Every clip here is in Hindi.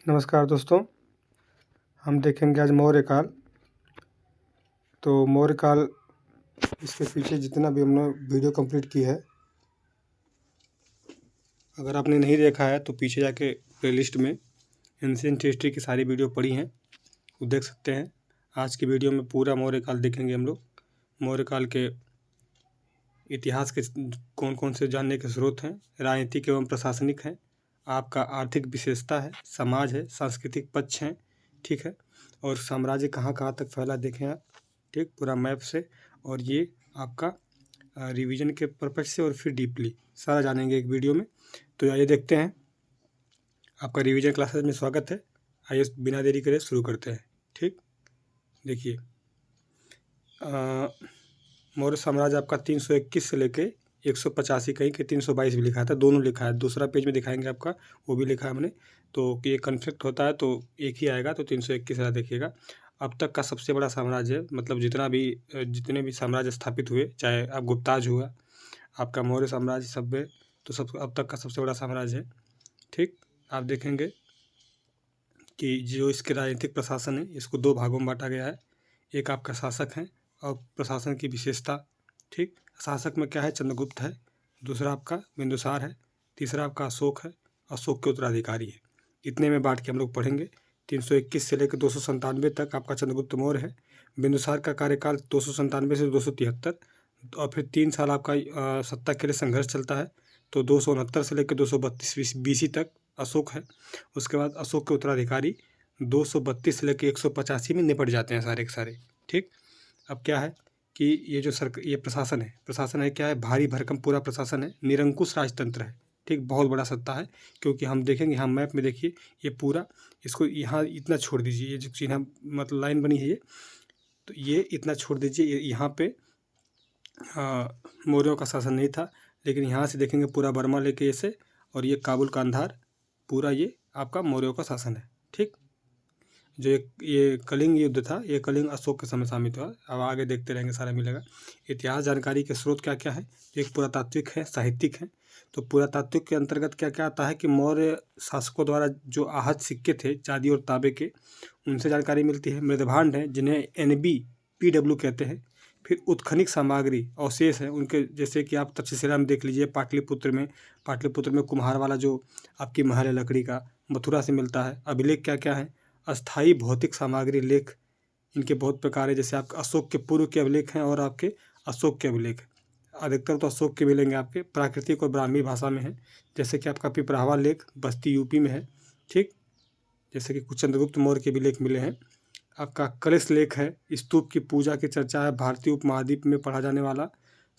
नमस्कार दोस्तों, हम देखेंगे आज मौर्य काल। तो मौर्य काल, इसके पीछे जितना भी हमने वीडियो कंप्लीट की है, अगर आपने नहीं देखा है तो पीछे जाके प्लेलिस्ट में एंशिएंट हिस्ट्री की सारी वीडियो पड़ी हैं, वो देख सकते हैं। आज की वीडियो में पूरा मौर्य काल देखेंगे हम लोग। मौर्य काल के इतिहास के कौन कौन से जानने के स्रोत हैं, राजनीतिक एवं प्रशासनिक हैं, आपका आर्थिक विशेषता है, समाज है, सांस्कृतिक पक्ष हैं, ठीक है, और साम्राज्य कहाँ कहाँ तक फैला देखें आप, ठीक, पूरा मैप से। और ये आपका रिवीजन के पर्पज से और फिर डीपली सारा जानेंगे एक वीडियो में। तो आइए देखते हैं। आपका रिवीजन क्लासेस में स्वागत है। आइए बिना देरी करे शुरू करते हैं। ठीक, देखिए, मौर्य साम्राज्य आपका 321 से लेके 185, कहीं के 322 भी लिखा था, दोनों लिखा है। दूसरा पेज में दिखाएंगे आपका, वो भी लिखा है हमने। तो ये कन्फ्लिक्ट होता है तो एक ही आएगा, तो 321 वाला देखिएगा। अब तक का सबसे बड़ा साम्राज्य है, मतलब जितने भी साम्राज्य स्थापित हुए, चाहे आप गुप्ताज हुआ, आपका मौर्य साम्राज्य, सभ्य, तो सब अब तक का सबसे बड़ा साम्राज्य है। ठीक, आप देखेंगे कि जो इसके राजनीतिक प्रशासन है, इसको दो भागों में बांटा गया है। एक आपका शासक है और प्रशासन की विशेषता। ठीक, शासक में क्या है, चंद्रगुप्त है। दूसरा आपका बिंदुसार है। तीसरा आपका अशोक है, अशोक के उत्तराधिकारी है। इतने में बांट के हम लोग पढ़ेंगे। 321 से लेकर 297 तक आपका चंद्रगुप्त मौर्य है। बिंदुसार का कार्यकाल 297 से 273, और फिर 3 साल आपका सत्ता के लिए संघर्ष चलता है। तो 269 से लेकर 232 BC तक अशोक है। उसके बाद अशोक के उत्तराधिकारी 232 से लेकर 185 में निपट जाते हैं सारे के सारे। ठीक, अब क्या है कि ये जो ये प्रशासन है क्या है, भारी भरकम पूरा प्रशासन है, निरंकुश राजतंत्र है। ठीक, बहुत बड़ा सत्ता है। क्योंकि हम देखेंगे, यहाँ मैप में देखिए, ये पूरा, इसको यहाँ इतना छोड़ दीजिए, ये जो चिन्ह मतलब लाइन बनी है ये, तो ये इतना छोड़ दीजिए। यहाँ पे मौर्यों का शासन नहीं था, लेकिन यहाँ से देखेंगे पूरा बर्मा लेके ऐसे, और ये काबुल कांधार, पूरा ये आपका मौर्यों का शासन है। ठीक, जो ये कलिंग युद्ध था, ये कलिंग अशोक के समय शामिल हुआ। अब आगे देखते रहेंगे, सारा मिलेगा। इतिहास जानकारी के स्रोत क्या क्या है, एक पुरातात्विक है, साहित्यिक है। तो पुरातात्विक के अंतर्गत क्या क्या आता है कि मौर्य शासकों द्वारा जो आहत सिक्के थे चांदी और तांबे के, उनसे जानकारी मिलती है। मृदभांड है, जिन्हें NBPW कहते हैं। फिर उत्खनिक सामग्री अवशेष है उनके, जैसे कि आप तक्षशिला में देख लीजिए, पाटलिपुत्र में कुम्हार वाला जो आपकी महल है लकड़ी का, मथुरा से मिलता है। अभिलेख क्या क्या है, अस्थाई भौतिक सामग्री लेख, इनके बहुत प्रकार है। जैसे आपके अशोक के पूर्व के अभिलेख हैं और आपके अशोक के अभिलेख, अधिकतर तो अशोक के मिलेंगे आपके। प्राकृतिक और ब्राह्मी भाषा में है, जैसे कि आपका पिपरावा लेख बस्ती यूपी में है। ठीक, जैसे कि कुछ चंद्रगुप्त मौर्य के भी लेख मिले हैं। आपका कलश लेख है, स्तूप की पूजा की चर्चा है, भारतीय उपमहाद्वीप में पढ़ा जाने वाला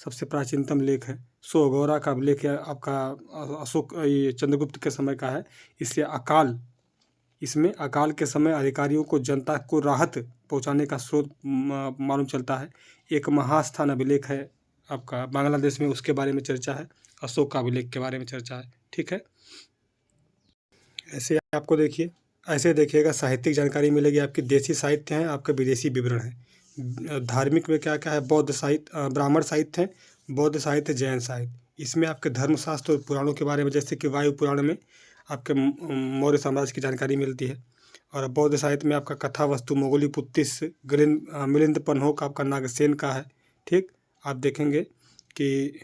सबसे प्राचीनतम लेख है। सोगौरा का अभिलेख है आपका, अशोक ये चंद्रगुप्त के समय का है। इसमें अकाल के समय अधिकारियों को जनता को राहत पहुंचाने का स्रोत मालूम चलता है। एक महास्थान अभिलेख है आपका बांग्लादेश में, उसके बारे में चर्चा है। अशोक का अभिलेख के बारे में चर्चा है। ठीक है, ऐसे आपको देखिए, ऐसे देखिएगा साहित्यिक जानकारी मिलेगी आपकी। देसी साहित्य है, आपका विदेशी विवरण है। धार्मिक में क्या क्या है, बौद्ध साहित्य, ब्राह्मण साहित्य है, बौद्ध साहित्य, जैन साहित्य। इसमें आपके धर्मशास्त्र और पुराणों के बारे में, जैसे कि वायु पुराण में आपके मौर्य साम्राज्य की जानकारी मिलती है। और बौद्ध साहित्य में आपका कथा वस्तु, मोगली पुत्तिस, मिलिंद पन्होक आपका नागसेन का है। ठीक, आप देखेंगे कि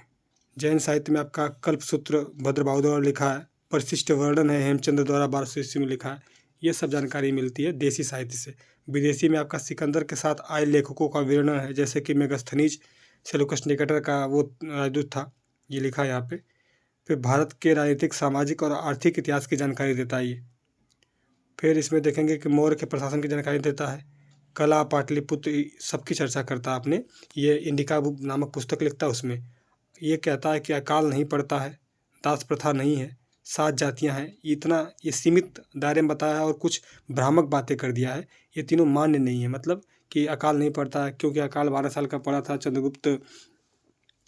जैन साहित्य में आपका कल्पसूत्र भद्रबाहु द्वारा लिखा है। परिशिष्ट वर्णन है, हेमचंद्र द्वारा 1200 ईस्वी में लिखा है। ये सब जानकारी मिलती है देसी साहित्य से। विदेशी में आपका सिकंदर के साथ आए लेखकों का वर्णन है, जैसे कि मेगस्थनीज सेलुकस निकेटर का वो राजदूत था, ये लिखा है यहाँ पे। फिर भारत के राजनीतिक, सामाजिक और आर्थिक इतिहास की जानकारी देता है ये। फिर इसमें देखेंगे कि मौर्य के प्रशासन की जानकारी देता है। कला, पाटलिपुत्र, सबकी चर्चा करता है आपने। ये इंडिका बुक नामक पुस्तक लिखता है, उसमें ये कहता है कि अकाल नहीं पड़ता है, दास प्रथा नहीं है, 7 जातियां हैं। इतना ये सीमित दायरे में बताया है, और कुछ भ्रामक बातें कर दिया है। ये तीनों मान्य नहीं है, मतलब कि अकाल नहीं पड़ता है, क्योंकि अकाल 12 साल का पड़ा था चंद्रगुप्त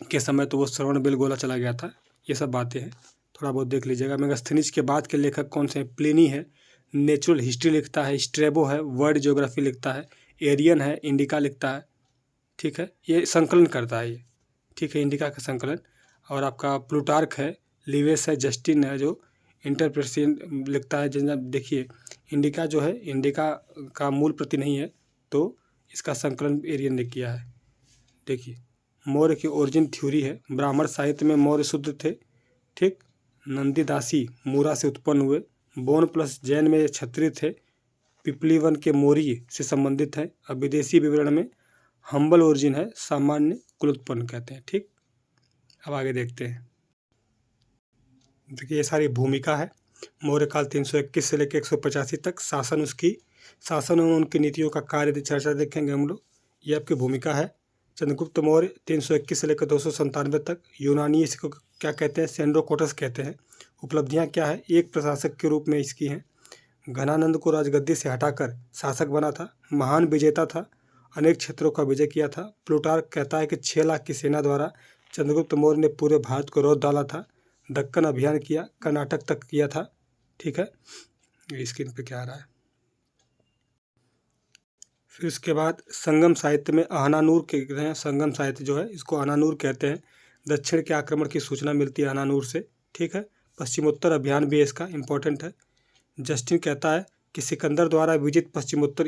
के समय, तो वो श्रवण बेलगोला चला गया था। ये सब बातें हैं, थोड़ा बहुत देख लीजिएगा। मेगास्थनीज के बाद के लेखक कौन से हैं, प्लिनी है, नेचुरल हिस्ट्री लिखता है। स्ट्रेबो है, वर्ल्ड ज्योग्राफी लिखता है। एरियन है, इंडिका लिखता है। ठीक है, ये संकलन करता है ये। ठीक है, इंडिका का संकलन। और आपका प्लूटार्क है, लिवेस है, जस्टिन है, जो इंटरप्रेशन लिखता है। जैसे देखिए इंडिका जो है, इंडिका का मूल प्रति नहीं है, तो इसका संकलन एरियन ने किया है। देखिए मौर्य की ओरिजिन थ्योरी है। ब्राह्मण साहित्य में मौर्य शुद्ध थे, ठीक। नंदीदासी मूरा से उत्पन्न हुए। बोन प्लस जैन में क्षत्रिय थे। पिपलीवन के मौर्य से संबंधित है। अब विदेशी विवरण में हम्बल ओरिजिन है, सामान्य कुलोत्पन्न कहते हैं, ठीक। अब आगे देखते हैं। देखिए ये सारी भूमिका है। मौर्य काल 321 से लेकर 185 तक शासन एवं उनकी नीतियों का कार्य चर्चा देखेंगे हम लोग। ये आपकी भूमिका है। चंद्रगुप्त मौर्य 321 से लेकर 297 तक। यूनानी इसको क्या कहते हैं? सेंड्रोकोटस कहते हैं। उपलब्धियां क्या है? एक प्रशासक के रूप में इसकी हैं। घनानंद को राजगद्दी से हटाकर शासक बना था। महान विजेता था, अनेक क्षेत्रों का विजय किया था। प्लूटार्क कहता है कि 6 लाख की सेना द्वारा चंद्रगुप्त मौर्य ने पूरे भारत को रौंद डाला था। दक्कन अभियान किया, कर्नाटक तक किया था, ठीक है। स्क्रीन पे क्या आ रहा है? फिर उसके बाद संगम साहित्य में अहनानूर के हैं। संगम साहित्य जो है इसको अहनानूर कहते हैं। दक्षिण के आक्रमण की सूचना मिलती है अहनानूर से, ठीक है। पश्चिमोत्तर अभियान भी इसका इम्पोर्टेंट है। जस्टिन कहता है कि सिकंदर द्वारा विजित पश्चिमोत्तर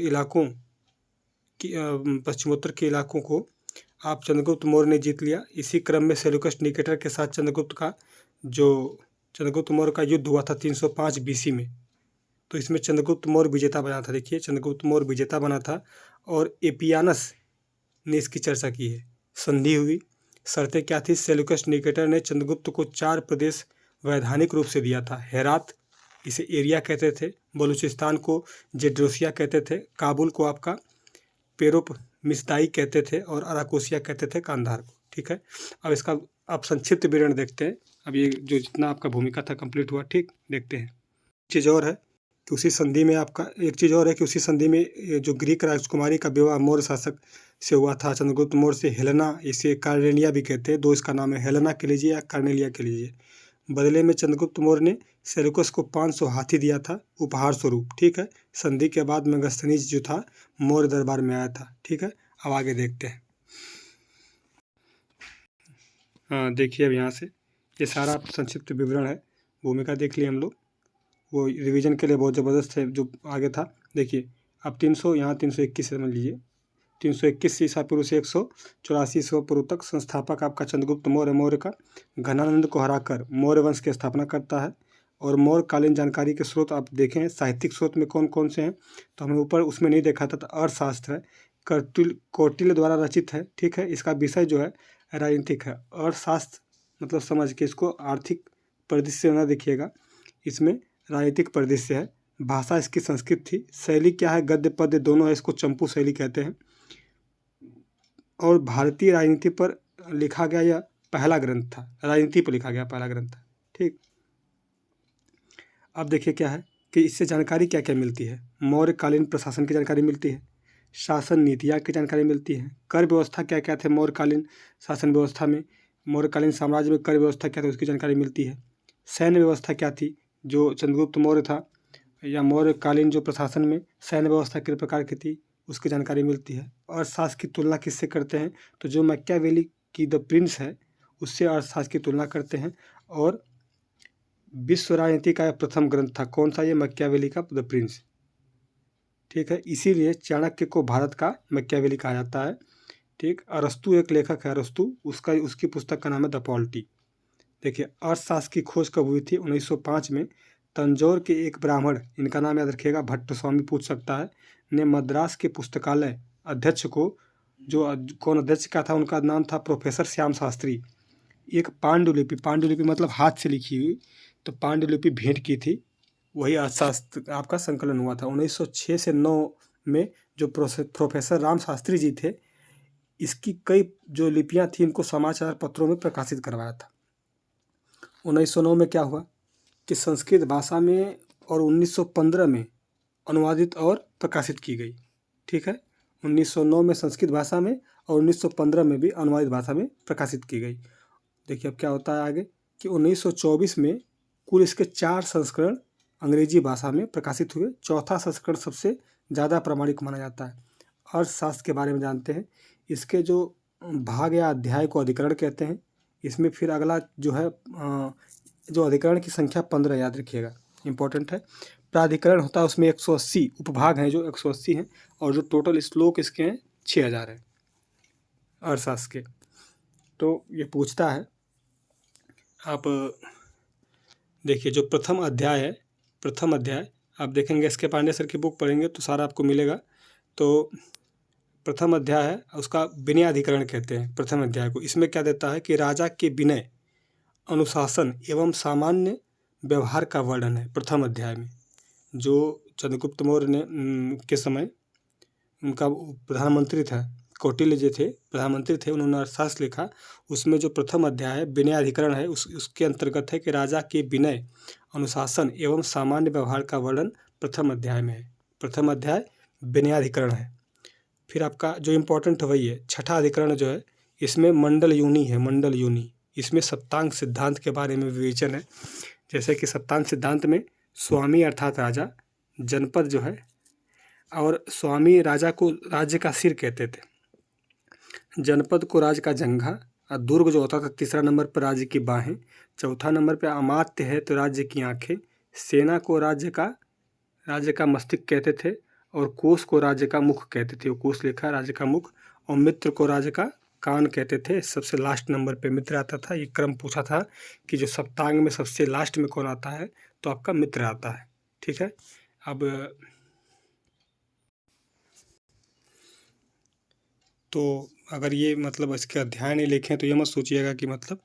के इलाकों को आप चंद्रगुप्त मौर्य ने जीत लिया। इसी क्रम में सेल्यूकस निकेटर के साथ चंद्रगुप्त मौर्य का युद्ध हुआ था 305 BC में। तो इसमें चंद्रगुप्त मौर्य विजेता बना था। देखिए चंद्रगुप्त मौर्य विजेता बना था और एपियानस ने इसकी चर्चा की है। संधि हुई। शर्तें क्या थी? सेल्यूकस निकेटर ने चंद्रगुप्त को 4 प्रदेश वैधानिक रूप से दिया था। हेरात, इसे एरिया कहते थे। बलूचिस्तान को जेड्रोसिया कहते थे। काबुल को आपका पेरोप मिसदाई कहते थे और अराकोसिया कहते थे कांधार को, ठीक है। अब इसका आप संक्षिप्त विवरण देखते हैं। अब ये जो जितना आपका भूमिका था कंप्लीट हुआ, ठीक। देखते हैं। चीज़ और है कि उसी संधि में उसी संधि में जो ग्रीक राजकुमारी का विवाह मौर्य शासक से हुआ था चंद्रगुप्त मौर्य से, हेलेना, इसे कार्नेलिया भी कहते हैं। 2 इसका नाम है, हेलेना के लीजिए या कार्नेलिया के लीजिए। बदले में चंद्रगुप्त मौर्य ने सेल्यूकस को 500 हाथी दिया था उपहार स्वरूप, ठीक है। संधि के बाद मेगास्थनीज जो था मौर्य दरबार में आया था, ठीक है। अब आगे देखते हैं। हाँ देखिए अब यहाँ से ये सारा संक्षिप्त विवरण है। भूमिका देख लिए हम लोग, वो रिवीजन के लिए बहुत ज़बरदस्त है जो आगे था। देखिए अब 321 समझ लीजिए। 321 ईसा पूर्व से 184 ईसा पूर्व तक संस्थापक आपका चंद्रगुप्त मौर्य का घनानंद को हराकर मौर्य वंश की स्थापना करता है। और मौर्य कालीन जानकारी के स्रोत आप देखें, साहित्यिक स्रोत में कौन कौन से हैं, तो हमें ऊपर उसमें नहीं देखा था। तो अर्थशास्त्र है, कौटिल्य द्वारा रचित है, ठीक है। इसका विषय जो है राजनीतिक है। अर्थशास्त्र मतलब समझ के इसको आर्थिक परिदृश्य से ना देखिएगा, इसमें राजनीतिक परिदृश्य है। भाषा इसकी संस्कृत थी। शैली क्या है? गद्य पद्य दोनों है, इसको चंपू शैली कहते हैं। और भारतीय राजनीति पर लिखा गया यह पहला ग्रंथ था। राजनीति पर लिखा गया पहला ग्रंथ था, ठीक। अब देखिए क्या है कि इससे जानकारी क्या क्या मिलती है। मौर्यकालीन प्रशासन की जानकारी मिलती है, शासन नीतियाँ की जानकारी मिलती है, कर व्यवस्था क्या क्या थे मौर्यकालीन शासन व्यवस्था में, मौर्यकालीन साम्राज्य में कर व्यवस्था क्या थी उसकी जानकारी मिलती है। सैन्य व्यवस्था क्या थी जो चंद्रगुप्त मौर्य था या मौर्यकालीन जो प्रशासन में सैन्य व्यवस्था किस प्रकार की थी उसकी जानकारी मिलती है। अर्थशास्त्र की तुलना किससे करते हैं? तो जो मैकियावेली की द प्रिंस है उससे अर्थशास्त्र की तुलना करते हैं। और विश्व राजनीति का प्रथम ग्रंथ था कौन सा? ये मैकियावेली का द प्रिंस, ठीक है। इसीलिए चाणक्य को भारत का मैकियावेली कहा जाता है, ठीक। अरस्तु एक लेखक है, अरस्तु, उसकी पुस्तक का नाम है द पॉलिटी। देखिए अर्थशास्त्र की खोज कब हुई थी? 1905 में तंजौर के एक ब्राह्मण, इनका नाम याद रखिएगा, भट्ट स्वामी पूछ सकता है, ने मद्रास के पुस्तकालय अध्यक्ष को, जो कौन अध्यक्ष का था उनका नाम था प्रोफेसर श्याम शास्त्री, एक पांडुलिपि मतलब हाथ से लिखी हुई, तो पांडुलिपि भेंट की थी। वही अर्थशास्त्र आपका संकलन हुआ था 1906 से 9 में। जो प्रोफेसर राम शास्त्री जी थे, इसकी कई जो लिपियां थी इनको समाचार पत्रों में प्रकाशित करवाया था। 1909 में क्या हुआ कि संस्कृत भाषा में और 1915 में अनुवादित और प्रकाशित की गई, ठीक है। 1909 में संस्कृत भाषा में और 1915 में भी अनुवादित भाषा में प्रकाशित की गई। देखिए अब क्या होता है आगे कि 1924 में कुल इसके 4 संस्करण अंग्रेजी भाषा में प्रकाशित हुए। चौथा संस्करण सबसे ज़्यादा प्रामाणिक माना जाता है। अर्थशास्त्र के बारे में जानते हैं। इसके जो भाग या अध्याय को अधिकरण कहते हैं। इसमें फिर अगला जो है जो अधिकरण की संख्या 15 याद रखिएगा, इंपॉर्टेंट है। प्राधिकरण होता है उसमें 180 उपभाग हैं जो 180 हैं, और जो टोटल श्लोक इसके हैं 6000 है अर्थशास्त्र के। तो ये पूछता है, आप देखिए जो प्रथम अध्याय आप देखेंगे, एस के पांडे सर की बुक पढ़ेंगे तो सारा आपको मिलेगा। तो प्रथम अध्याय है, उसका विनयाधिकरण कहते हैं प्रथम अध्याय को। इसमें क्या देता है कि राजा के विनय, अनुशासन एवं सामान्य व्यवहार का वर्णन है प्रथम अध्याय में। जो चंद्रगुप्त मौर्य ने के समय उनका प्रधानमंत्री था, कौटिल्य जो थे प्रधानमंत्री थे, उन्होंने अर्थशास्त्र लिखा। उसमें जो प्रथम अध्याय है विनयाधिकरण है, उसके अंतर्गत है कि राजा के विनय, अनुशासन एवं सामान्य व्यवहार का वर्णन प्रथम अध्याय में है। प्रथम अध्याय विनयाधिकरण है। फिर आपका जो इम्पोर्टेंट वही है, छठा अधिकरण जो है इसमें मंडल यूनि है, मंडल यूनि। इसमें सप्तांग सिद्धांत के बारे में विवेचन है। जैसे कि सप्तांग सिद्धांत में स्वामी अर्थात राजा, जनपद जो है, और स्वामी राजा को राज्य का सिर कहते थे, जनपद को राज्य का जंघा, और दुर्ग जो होता था तीसरा नंबर पर राज्य की बाहें, चौथा नंबर पे अमात्य है तो राज्य की आंखें, सेना को राज्य का मस्तिष्क कहते थे, और कोष को राज्य का मुख कहते थे। वो कोष लिखा है राज्य का मुख, और मित्र को राज्य का कान कहते थे। सबसे लास्ट नंबर पे मित्र आता था। ये क्रम पूछा था कि जो सप्तांग में सबसे लास्ट में कौन आता है, तो आपका मित्र आता है। ठीक है। अब तो अगर ये मतलब इसके अध्याय नहीं लिखे तो ये मत सोचिएगा कि मतलब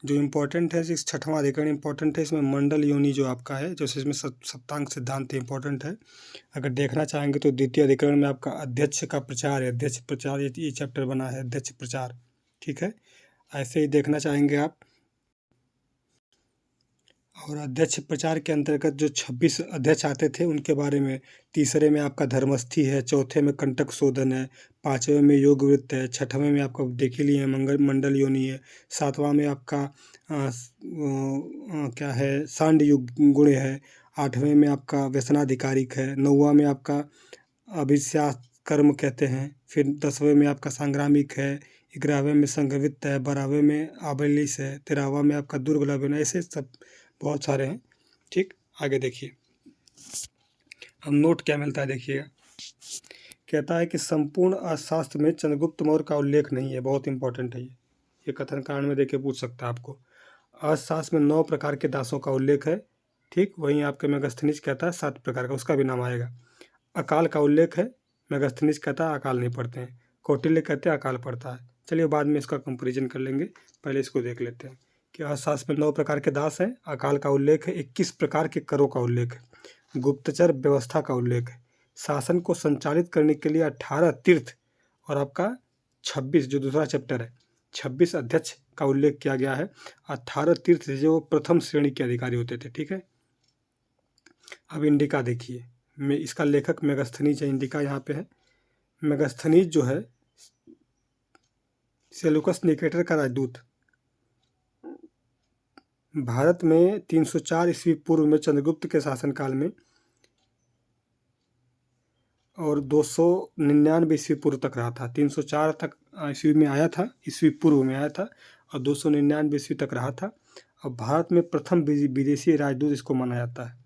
जो इम्पोर्टेंट है, इस छठवां अधिकरण इम्पोर्टेंट है। इसमें मंडल योनि जो आपका है, जो इसमें सप्तांग सिद्धांत इम्पोर्टेंट है। अगर देखना चाहेंगे तो द्वितीय अधिकरण में आपका अध्यक्ष का प्रचार है, अध्यक्ष प्रचार, ये चैप्टर बना है अध्यक्ष प्रचार। ठीक है। ऐसे ही देखना चाहेंगे आप, और अध्यक्ष प्रचार के अंतर्गत जो 26 अध्यक्ष आते थे उनके बारे में, तीसरे में आपका धर्मस्थी है, चौथे में कंटक शोधन है, पाँचवें में योग वृत्त है, छठवें में आपका देख ही लिए है मंडल योनि है, सातवां में आपका क्या है सांड युग गुण है, आठवें में आपका व्यसनाधिकारिक है, नौवां में आपका अभिश्यास कर्म कहते हैं, फिर 10वें में आपका संग्रामिक है, 11वें में संघवित्त है, 12वें में आबलिस है, 13वां में आपका दुर्गलभ है। ऐसे सब बहुत सारे हैं। ठीक, आगे देखिए। अब नोट क्या मिलता है देखिएगा। कहता है कि संपूर्ण अर्थशास्त्र में चंद्रगुप्त मौर्य का उल्लेख नहीं है। बहुत इंपॉर्टेंट है ये कथन कांड में देखिए पूछ सकता है आपको। अर्थशास्त्र में 9 प्रकार के दासों का उल्लेख है। ठीक, वहीं आपके मेगास्थनीज कहता है 7 प्रकार का, उसका भी नाम आएगा। अकाल का उल्लेख है, मेगास्थनीज कहता है अकाल नहीं पढ़ते हैं, कौटिल्य कहते हैं अकाल पढ़ता है। चलिए बाद में इसका कंपैरिजन कर लेंगे, पहले इसको देख लेते हैं कि अर्थशास्त्र में 9 प्रकार के दास हैं, अकाल का उल्लेख है, 21 प्रकार के करों का उल्लेख है, गुप्तचर व्यवस्था का उल्लेख है, शासन को संचालित करने के लिए 18 तीर्थ, और आपका 26 जो दूसरा चैप्टर है 26 अध्यक्ष का उल्लेख किया गया है। 18 तीर्थ जो प्रथम श्रेणी के अधिकारी होते थे। ठीक है। अब इंडिका देखिए, इसका लेखक मेगास्थनीज है, इंडिका यहाँ पे है। मेगास्थनीज जो है सेलुकस निकेटर का राजदूत, भारत में 304 ईस्वी पूर्व में चंद्रगुप्त के शासनकाल में, और 299 ईस्वी पूर्व तक रहा था। 304 तक ईस्वी में आया था, ईस्वी पूर्व में आया था, और 299 ईस्वी तक रहा था। और भारत में प्रथम विदेशी राजदूत इसको माना जाता है।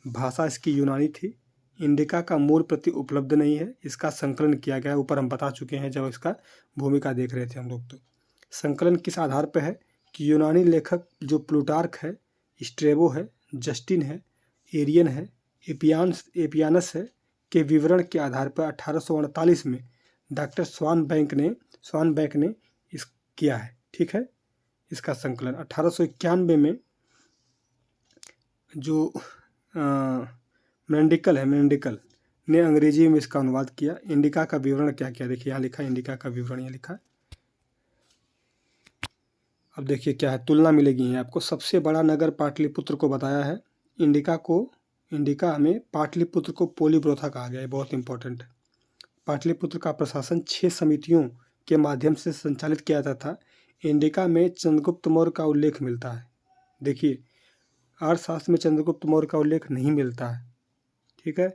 भाषा इसकी यूनानी थी। इंडिका का मूल प्रति उपलब्ध नहीं है, इसका संकलन किया गया है। ऊपर हम बता चुके हैं जब इसका भूमिका देख रहे थे हम लोग। तो संकलन किस आधार पर है कि यूनानी लेखक जो प्लूटार्क है, स्ट्रेबो है, जस्टिन है, एरियन है, एपियानस है के विवरण के आधार पर 1848 में डॉक्टर स्वानबैंक ने इस किया है। ठीक है। इसका संकलन 1891 में जो मेंडिकल ने अंग्रेजी में इसका अनुवाद किया। इंडिका का विवरण क्या क्या देखिए, यहाँ लिखा है इंडिका का विवरण, यहाँ लिखा है। अब देखिए क्या है, तुलना मिलेगी यहाँ आपको। सबसे बड़ा नगर पाटलिपुत्र को बताया है। इंडिका हमें पाटलिपुत्र को पोलीब्रोथा कहा गया है, बहुत इंपॉर्टेंट है। पाटलिपुत्र का प्रशासन 6 समितियों के माध्यम से संचालित किया जाता था। इंडिका में चंद्रगुप्त मौर्य का उल्लेख मिलता है। देखिए अर्थशास्त्र में चंद्रगुप्त मौर्य का उल्लेख नहीं मिलता है। ठीक है।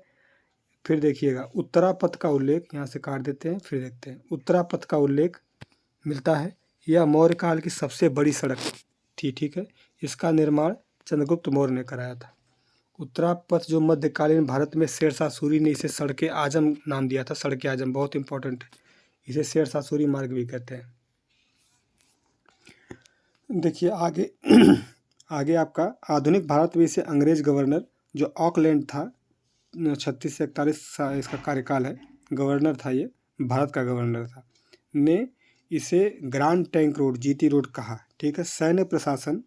फिर देखिएगा उत्तरापथ का उल्लेख, यहाँ से काट देते हैं, फिर देखते हैं। उत्तरापथ का उल्लेख मिलता है। यह मौर्य काल की सबसे बड़ी सड़क थी। ठीक है। इसका निर्माण चंद्रगुप्त मौर्य ने कराया था। उत्तरापथ जो मध्यकालीन भारत में शेरशाह सूरी ने इसे सड़के आजम नाम दिया था, सड़के आजम बहुत इंपॉर्टेंट है, इसे शेरशाह सूरी मार्ग भी कहते हैं। देखिए आगे आगे आपका आधुनिक भारत में इसे अंग्रेज गवर्नर जो ऑकलैंड था 36 से 41 इसका कार्यकाल है, गवर्नर था, ये भारत का गवर्नर था, ने इसे grand tank road, GT road कहा। ठीक है। सैन्य प्रशासन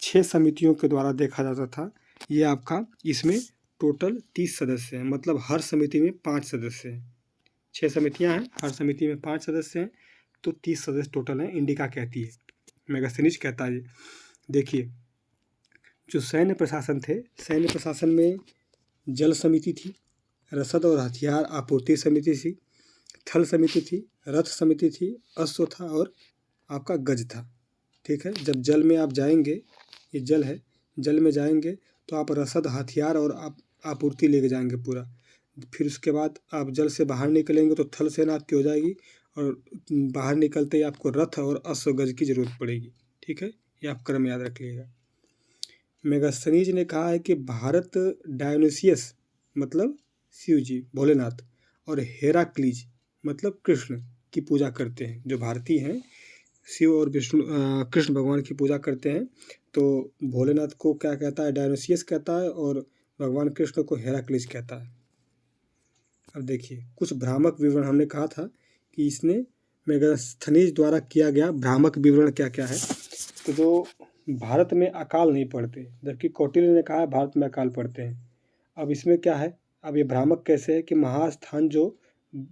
6 समितियों के द्वारा देखा जाता था। ये आपका इसमें टोटल 30 सदस्य हैं, मतलब हर समिति में 5 सदस्य हैं। 6 समितियां हैं, हर समिति में 5 सदस्य हैं, तो 30 सदस्य टोटल हैं। इंडिका कहती है, मेगास्थनीज कहता है। देखिए जो सैन्य प्रशासन थे, सैन्य प्रशासन में जल समिति थी, रसद और हथियार आपूर्ति समिति थी, थल समिति थी, रथ समिति थी, अश्व था और आपका गज था। ठीक है। जब जल में आप जाएंगे, ये जल है, जल में जाएंगे तो आप रसद, हथियार और आप आपूर्ति लेके जाएंगे पूरा। फिर उसके बाद आप जल से बाहर निकलेंगे तो थल सेना आपकी हो जाएगी और बाहर निकलते ही आपको रथ और अश्व गज की जरूरत पड़ेगी। ठीक है, ये आप क्रम याद रखिएगा। मेगास्थनीज ने कहा है कि भारत डायोनिसियस मतलब शिव जी भोलेनाथ और हेराक्लीज मतलब कृष्ण की पूजा करते हैं। जो भारतीय हैं शिव और विष्णु कृष्ण भगवान की पूजा करते हैं। तो भोलेनाथ को क्या कहता है, डायोनिसियस कहता है, और भगवान कृष्ण को हेराक्लीज कहता है। अब देखिए कुछ भ्रामक विवरण, हमने कहा था कि इसने मेगास्थनीज द्वारा किया गया भ्रामक विवरण क्या क्या है। तो जो भारत में अकाल नहीं पड़ते, जबकि कौटिल्य ने कहा है भारत में अकाल पड़ते हैं। अब इसमें क्या है, अब ये भ्रामक कैसे है कि महास्थान जो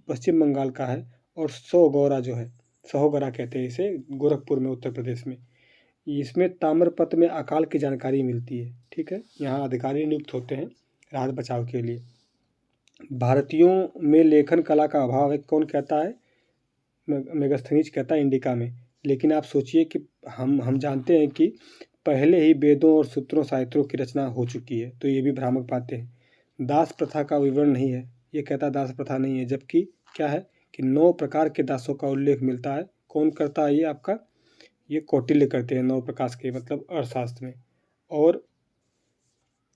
पश्चिम बंगाल का है और सौगौरा जो है, सहोगरा कहते हैं इसे, गोरखपुर में उत्तर प्रदेश में, इसमें ताम्रपत्र में अकाल की जानकारी मिलती है। ठीक है। यहाँ अधिकारी नियुक्त होते हैं राहत बचाव के लिए। भारतीयों में लेखन कला का अभाव है, कौन कहता है, मेगास्थनीज कहता है इंडिका में। लेकिन आप सोचिए कि हम जानते हैं कि पहले ही वेदों और सूत्रों साहित्यों की रचना हो चुकी है, तो ये भी भ्रामक बातें हैं। दास प्रथा का विवरण नहीं है, ये कहता है दास प्रथा नहीं है, जबकि क्या है कि 9 प्रकार के दासों का उल्लेख मिलता है। कौन करता है ये आपका, ये कौटिल्य करते हैं 9 प्रकार के, मतलब अर्थशास्त्र में। और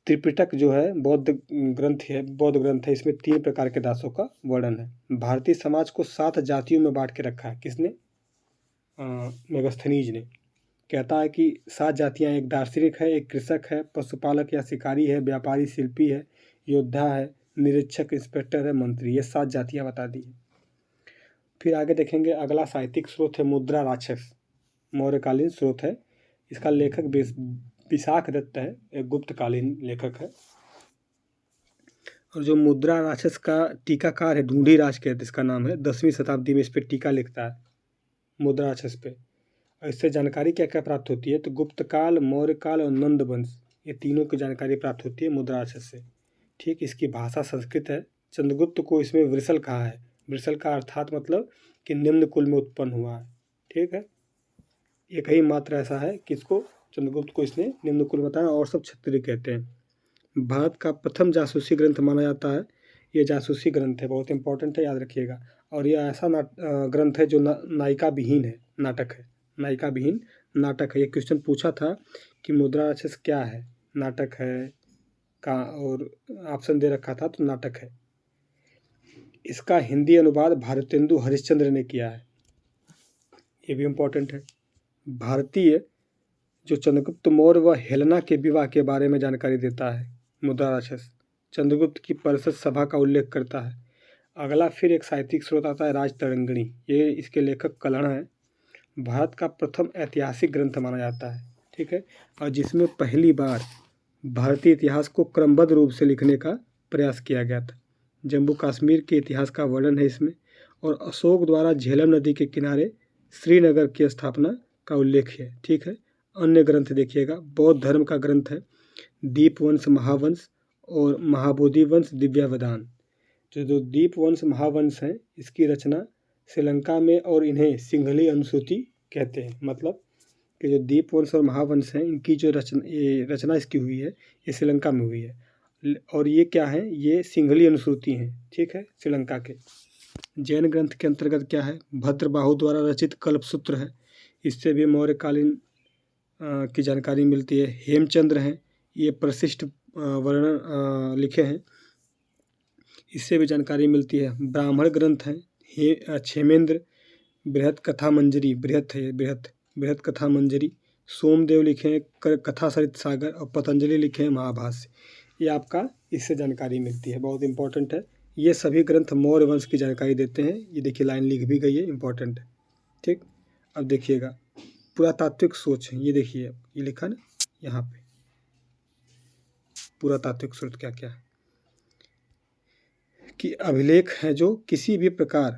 त्रिपिटक जो है बौद्ध ग्रंथ है, बौद्ध ग्रंथ है, इसमें 3 प्रकार के दासों का वर्णन है। भारतीय समाज को 7 जातियों में बांट के रखा है, किसने, मेगास्थनीज ने। कहता है कि 7 जातियां, एक दार्शनिक है, एक कृषक है, पशुपालक या शिकारी है, व्यापारी शिल्पी है, योद्धा है, निरीक्षक इंस्पेक्टर है, मंत्री। ये 7 जातियां बता दी है। फिर आगे देखेंगे, अगला साहित्यिक स्रोत है मुद्रा राक्षस, मौर्यकालीन स्रोत है। इसका लेखक विशाख दत्त है, एक गुप्तकालीन लेखक है। और जो मुद्रा राक्षस का टीकाकार है, ढूंढीराज के इसका नाम है, 10वीं शताब्दी में इस पर टीका लिखता है मुद्रा राक्षस पे। और इससे जानकारी क्या क्या प्राप्त होती है, तो गुप्तकाल, मौर्यकाल और नंद वंश, ये तीनों की जानकारी प्राप्त होती है मुद्रा राक्षस से। ठीक। इसकी भाषा संस्कृत है। चंद्रगुप्त को इसमें वृषल कहा है। वृषल का अर्थात मतलब कि निम्न कुल में उत्पन्न हुआ है। ठीक है। एक ही मात्र ऐसा है कि इसको चंद्रगुप्त को इसने निम्न कुल बताया, और सब क्षत्रिय कहते हैं। भारत का प्रथम जासूसी ग्रंथ माना जाता है। ये जासूसी ग्रंथ है, बहुत इंपॉर्टेंट है, याद रखिएगा। और ये ऐसा ग्रंथ है जो नायिका विहीन है, नाटक है, नायिका विहीन नाटक है। ये क्वेश्चन पूछा था कि मुद्रा राक्षस क्या है, नाटक है का, और ऑप्शन दे रखा था, तो नाटक है। इसका हिंदी अनुवाद भारतेंदु हरिश्चंद्र ने किया है, ये भी इम्पोर्टेंट है। भारतीय जो चंद्रगुप्त मौर्य व हेलेना के विवाह के बारे में जानकारी देता है मुद्रा राक्षस। चंद्रगुप्त की परिषद सभा का उल्लेख करता है। अगला फिर एक साहित्यिक स्रोत आता है राजतरंगिणी, ये इसके लेखक कलहण है। भारत का प्रथम ऐतिहासिक ग्रंथ माना जाता है। ठीक है। और जिसमें पहली बार भारतीय इतिहास को क्रमबद्ध रूप से लिखने का प्रयास किया गया था। जम्मू कश्मीर के इतिहास का वर्णन है इसमें, और अशोक द्वारा झेलम नदी के किनारे श्रीनगर की स्थापना का उल्लेख है। ठीक है। अन्य ग्रंथ देखिएगा, बौद्ध धर्म का ग्रंथ है दीपवंश महावंश और महाबोधि वंश दिव्यावदान। जो दीपवंश महावंश है, इसकी रचना श्रीलंका में, और इन्हें सिंहली अनुसूची कहते हैं। मतलब कि जो दीपवंश और महावंश हैं, इनकी जो रचना इसकी हुई है, ये श्रीलंका में हुई है। और ये क्या है, ये सिंहली अनुसूची हैं। ठीक है, श्रीलंका के। जैन ग्रंथ के अंतर्गत क्या है, भद्रबाहु द्वारा रचित कल्पसूत्र है। इससे भी मौर्यकालीन की जानकारी मिलती है। हेमचंद्र हैं, ये प्रशिष्ट वर्णन लिखे हैं, इससे भी जानकारी मिलती है। ब्राह्मण ग्रंथ हैं, क्षेमेंद्र, बृहत कथा मंजरी, बृहत है, बृहत कथा मंजरी। सोमदेव लिखे हैं कथा सरित सागर, और पतंजलि लिखे हैं महाभाष्य। ये आपका इससे जानकारी मिलती है, बहुत इंपॉर्टेंट है। ये सभी ग्रंथ मौर्य वंश की जानकारी देते हैं। ये देखिए लाइन लिख भी गई है, इंपॉर्टेंट है। ठीक, अब देखिएगा पुरातात्विक सोच है, ये देखिए ये लिखा ना यहाँ पे, पुरातात्विक सोच क्या क्या है कि अभिलेख है जो किसी भी प्रकार,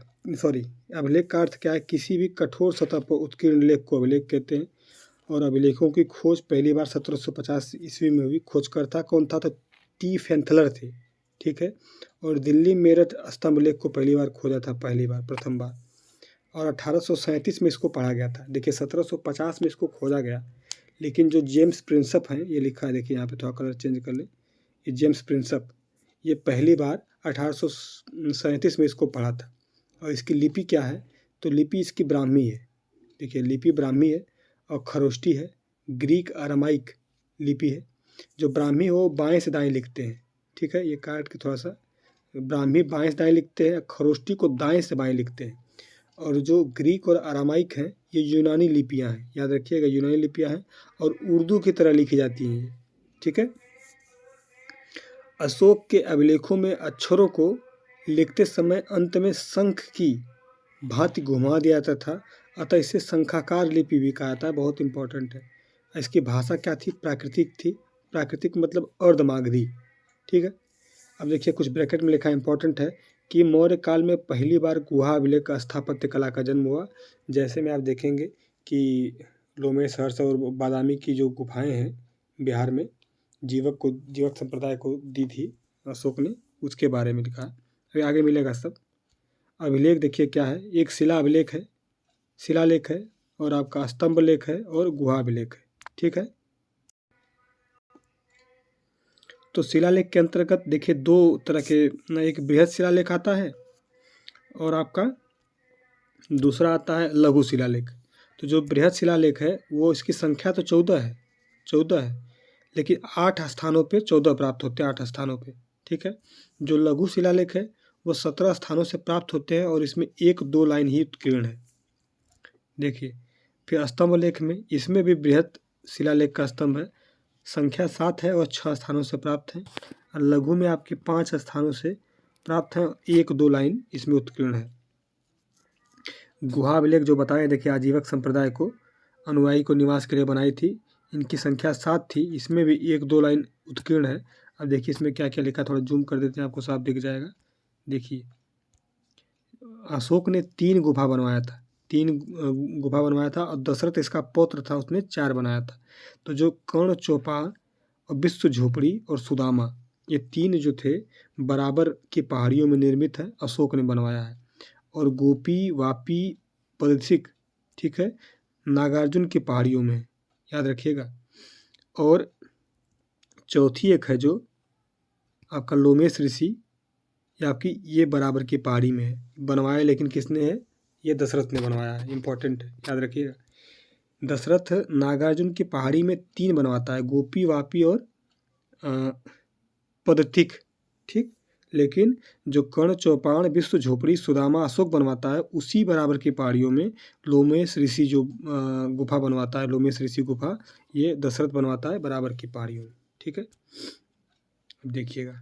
अभिलेख का अर्थ क्या है, किसी भी कठोर सतह पर उत्कीर्ण लेख को अभिलेख कहते हैं। और अभिलेखों की खोज पहली बार 1750 ईस्वी में हुई। खोजकर्ता कौन था, तो टी फेंथलर थे। ठीक है, और दिल्ली मेरठ स्तंभ लेख को पहली बार खोजा था, प्रथम बार, और 1837 में इसको पढ़ा गया था। देखिए 1750 में इसको खोजा गया, लेकिन जो जेम्स प्रिंसप हैं, ये लिखा है, देखिए यहाँ पे थोड़ा कलर चेंज कर ले, ये जेम्स प्रिंसप, ये पहली बार 1837 में इसको पढ़ा था। और इसकी लिपि क्या है, तो लिपि इसकी ब्राह्मी है। देखिए लिपि ब्राह्मी है और खरोष्टी है, ग्रीक अरामाइक लिपि है। जो ब्राह्मी हो बाएं से दाएं लिखते हैं। ठीक है, ये काट के थोड़ा सा, ब्राह्मी बाएं से दाएं लिखते हैं, खरोष्टी को दाएं से बाएं लिखते हैं। और जो ग्रीक और अरामाइक हैं, ये यूनानी लिपियां हैं, याद रखिएगा यूनानी लिपियां हैं, और उर्दू की तरह लिखी जाती हैं। ठीक है, अशोक के अभिलेखों में अक्षरों को लिखते समय अंत में शंख की भांति घुमा दिया जाता था, अतः इसे शंखाकार लिपि भी कहा जाता है। बहुत इंपॉर्टेंट है। इसकी भाषा क्या थी, प्राकृतिक थी। प्राकृतिक मतलब अर्धमागधी। ठीक है, अब देखिए कुछ ब्रैकेट में लिखा इंपॉर्टेंट है कि मौर्य काल में पहली बार गुहा अभिलेख स्थापत्य कला का जन्म हुआ। जैसे में आप देखेंगे कि लोमेश, हर्ष और बादामी की जो गुफाएं हैं बिहार में, जीवक संप्रदाय को दी थी अशोक ने, उसके बारे में लिखा है। अभी आगे मिलेगा सब। अभिलेख देखिए क्या है, एक शिला अभिलेख है, शिलालेख है, और आपका स्तंभ लेख है, और गुहा अभिलेख है। ठीक है, तो शिलालेख के अंतर्गत देखिए दो तरह के, एक बृहद शिलालेख आता है और आपका दूसरा आता है लघु शिलालेख। तो जो बृहद शिलालेख है वो, इसकी संख्या तो 14 है, लेकिन 8 स्थानों पे 14 प्राप्त होते हैं, 8 स्थानों पे। ठीक है, जो लघु शिलालेख है वो 17 स्थानों से प्राप्त होते हैं, और इसमें 1-2 लाइन ही उत्कीर्ण है। देखिए फिर स्तंभ लेख में, इसमें भी बृहद शिलालेख का स्तंभ है, संख्या 7 है और 6 स्थानों से प्राप्त है। और लघु में आपके 5 स्थानों से प्राप्त है, 1-2 लाइन इसमें उत्कीर्ण है। गुहा अभिलेख जो बताएं, देखिए आजीवक संप्रदाय को अनुयायी को निवास के लिए बनाई थी, इनकी संख्या 7 थी, इसमें भी 1-2 लाइन उत्कीर्ण है। अब देखिए इसमें क्या क्या लिखा, थोड़ा जूम कर देते हैं, आपको साफ दिख जाएगा। देखिए अशोक ने 3 गुफा बनवाया था, 3 गुफा बनवाया था, और दशरथ इसका पौत्र था, उसने 4 बनाया था। तो जो कर्ण चौपाल और विश्व झोपड़ी और सुदामा, ये 3 जो थे बराबर की पहाड़ियों में निर्मित है, अशोक ने बनवाया है। और गोपी, वापी, पदसिक, ठीक है, नागार्जुन की पहाड़ियों में, याद रखिएगा। और चौथी एक है जो आपका लोमेश ऋषि, या आपकी ये बराबर की पहाड़ी में है, बनवाया लेकिन किसने है, ये दशरथ ने बनवाया है, इंपॉर्टेंट है, याद रखिएगा। दशरथ नागार्जुन की पहाड़ी में 3 बनवाता है, गोपी, वापी और पदतिक। ठीक, लेकिन जो कर्ण चौपाण, विश्व झोपड़ी, सुदामा अशोक बनवाता है, उसी बराबर की पहाड़ियों में लोमेश ऋषि जो गुफा बनवाता है, लोमेश ऋषि गुफा, ये दशरथ बनवाता है बराबर की पहाड़ियों में। ठीक है, अब देखिएगा